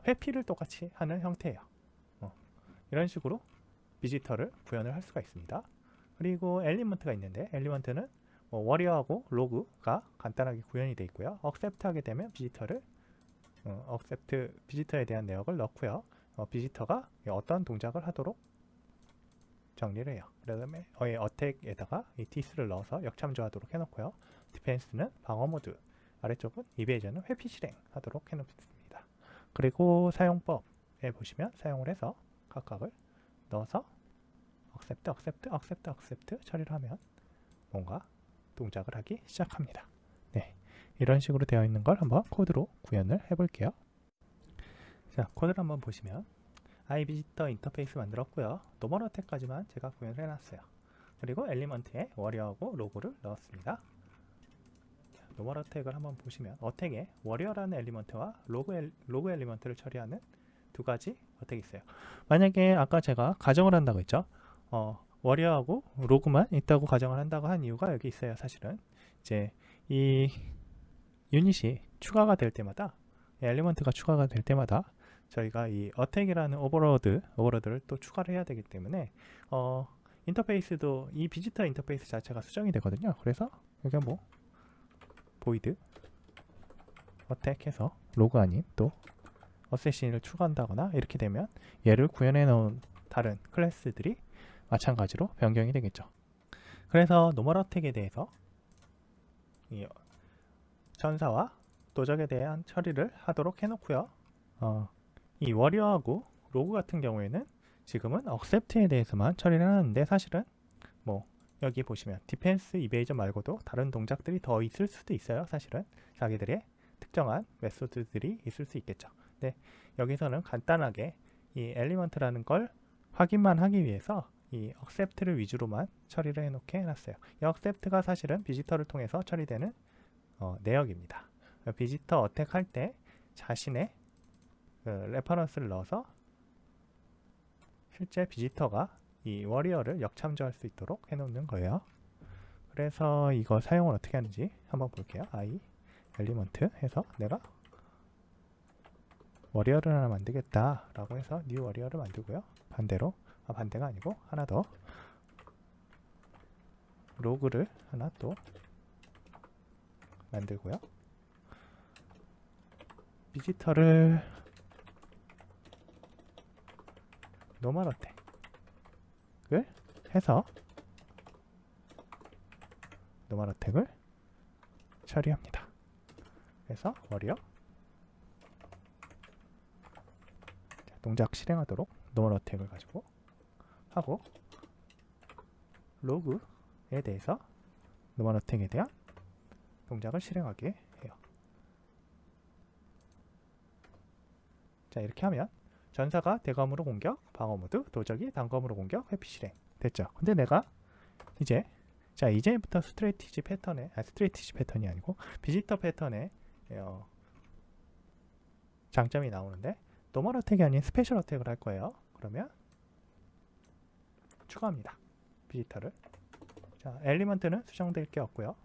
회피를 똑같이 하는 형태예요. 이런 식으로 비지터를 구현을 할 수가 있습니다. 그리고 엘리먼트가 있는데 엘리먼트는 워리어하고 로그가 간단하게 구현이 되어 있고요. accept 하게 되면 비지터에 대한 내역을 넣고요. 비지터가 어떤 동작을 하도록 정리를 해요. 그 다음에 어택에다가 이 this를 넣어서 역참조하도록 해놓고요. 디펜스는 방어 모드, 아래쪽은 이베이전은 회피 실행하도록 해놓습니다. 그리고 사용법에 보시면 사용을 해서 각각을 넣어서 accept 처리를 하면 뭔가 동작을 하기 시작합니다. 네, 이런 식으로 되어 있는 걸 한번 코드로 구현을 해볼게요. 자, 코드를 한번 보시면 iVisitor 인터페이스 만들었고요. 노멀 어택까지만 제가 구현을 해놨어요. 그리고 엘리먼트에 워리어하고 로그를 넣었습니다. 노멀 어택을 한번 보시면 어택에 워리어라는 엘리먼트와 로그 엘리먼트를 처리하는 두 가지 어택이 있어요. 만약에 아까 제가 가정을 한다고 했죠. 워리어하고 로그만 있다고 가정을 한다고 한 이유가 여기 있어요. 사실은 이제 이 유닛이 추가가 될 때마다, 엘리먼트가 추가가 될 때마다 저희가 이 어택이라는 오버로드를 또 추가를 해야 되기 때문에 인터페이스도 이 비지터 인터페이스 자체가 수정이 되거든요. 그래서 여기 뭐 void 어택 해서 로그 아닌 또 어세신을 추가한다거나 이렇게 되면 얘를 구현해 놓은 다른 클래스들이 마찬가지로 변경이 되겠죠. 그래서 노멀 어택에 대해서 이 전사와 도적에 대한 처리를 하도록 해놓고요. 이 워리어하고 로그 같은 경우에는 지금은 accept에 대해서만 처리를 하는데, 사실은 뭐 여기 보시면 디펜스 이베이저 말고도 다른 동작들이 더 있을 수도 있어요. 사실은 자기들의 특정한 메소드들이 있을 수 있겠죠. 근데 여기서는 간단하게 이 엘리먼트라는 걸 확인만 하기 위해서 이 accept를 위주로만 처리를 해놓게 해놨어요. 이 accept가 사실은 비지터를 통해서 처리되는 내역입니다. 비지터 어택 할 때 자신의 레퍼런스를 넣어서 실제 비지터가 이 워리어를 역참조할 수 있도록 해놓는 거예요. 그래서 이거 사용을 어떻게 하는지 한번 볼게요. i 엘리먼트 해서 내가 워리어를 하나 만들겠다 라고 해서 new 워리어를 만들고요. 반대로, 반대가 아니고 하나 더 로그를 하나 또 만들고요. 비지터를 노멀 어택을 해서 노멀 어택을 처리합니다. 그래서 워리어 동작 실행하도록 노멀 어택을 가지고 하고, 로그에 대해서 노멀 어택에 대한 동작을 실행하게 해요. 자, 이렇게 하면 전사가 대검으로 공격, 방어 모드, 도적이 단검으로 공격, 회피 실행 됐죠. 근데 내가 이제 이제부터 스트레티지 패턴이 아니고 비지터 패턴의 장점이 나오는데, 노멀 어택이 아닌 스페셜 어택을 할 거예요. 그러면 추가합니다. 비지터를. 자, 엘리먼트는 수정될 게 없고요.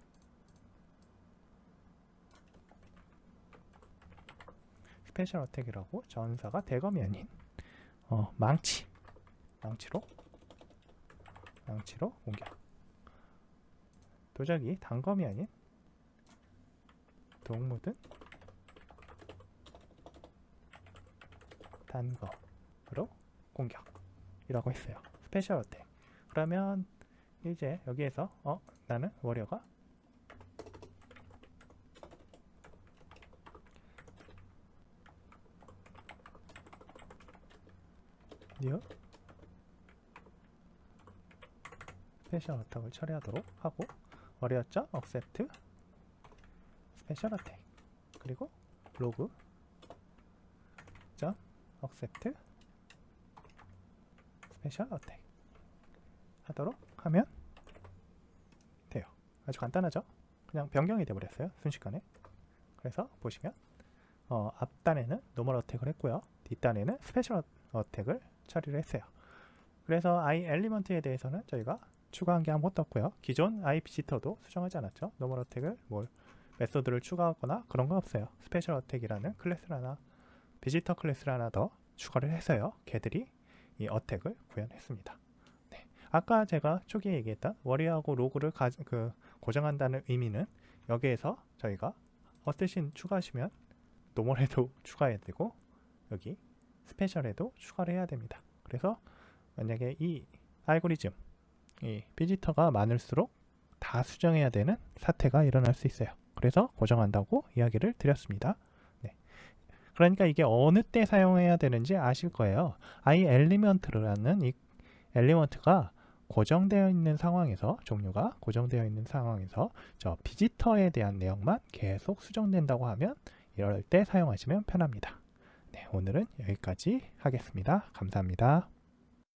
스페셜 어택이라고 전사가 대검이 아닌 망치로 공격, 도적이 단검이 아닌 동무든 단검으로 공격이라고 했어요. 스페셜 어택. 그러면 이제 여기에서 나는 워리어가 new 스페셜 어택을 처리하도록 하고, 워리어점 accept 스페셜 어택, 그리고 로그 점 accept 스페셜 어택 하도록 하면 돼요. 아주 간단하죠? 그냥 변경이 되어버렸어요. 순식간에. 그래서 보시면 앞단에는 노멀 어택을 했고요. 뒷단에는 스페셜 어택을 처리를 했어요. 그래서 i 엘리먼트에 대해서는 저희가 추가한 게 아무것도 없고요. 기존 i 비지터도 수정하지 않았죠. 노멀 어택을 메소드를 추가하거나 그런 건 없어요. 스페셜 어택이라는 클래스를 하나, 비지터 클래스를 하나 더 추가를 해서요. 걔들이 이 어택을 구현했습니다. 네. 아까 제가 초기에 얘기했던 워리어하고 로그를 고정한다는 의미는, 여기에서 저희가 어쌔신 추가하시면 노멀에도 추가해야 되고 여기 스페셜에도 추가를 해야 됩니다. 그래서 만약에 이 알고리즘, 이 비지터가 많을수록 다 수정해야 되는 사태가 일어날 수 있어요. 그래서 고정한다고 이야기를 드렸습니다. 네. 그러니까 이게 어느 때 사용해야 되는지 아실 거예요. i 엘리먼트라는 이 엘리먼트가 고정되어 있는 상황에서 종류가 고정되어 있는 상황에서 저 비지터에 대한 내용만 계속 수정된다고 하면 이럴 때 사용하시면 편합니다. 네, 오늘은 여기까지 하겠습니다. 감사합니다.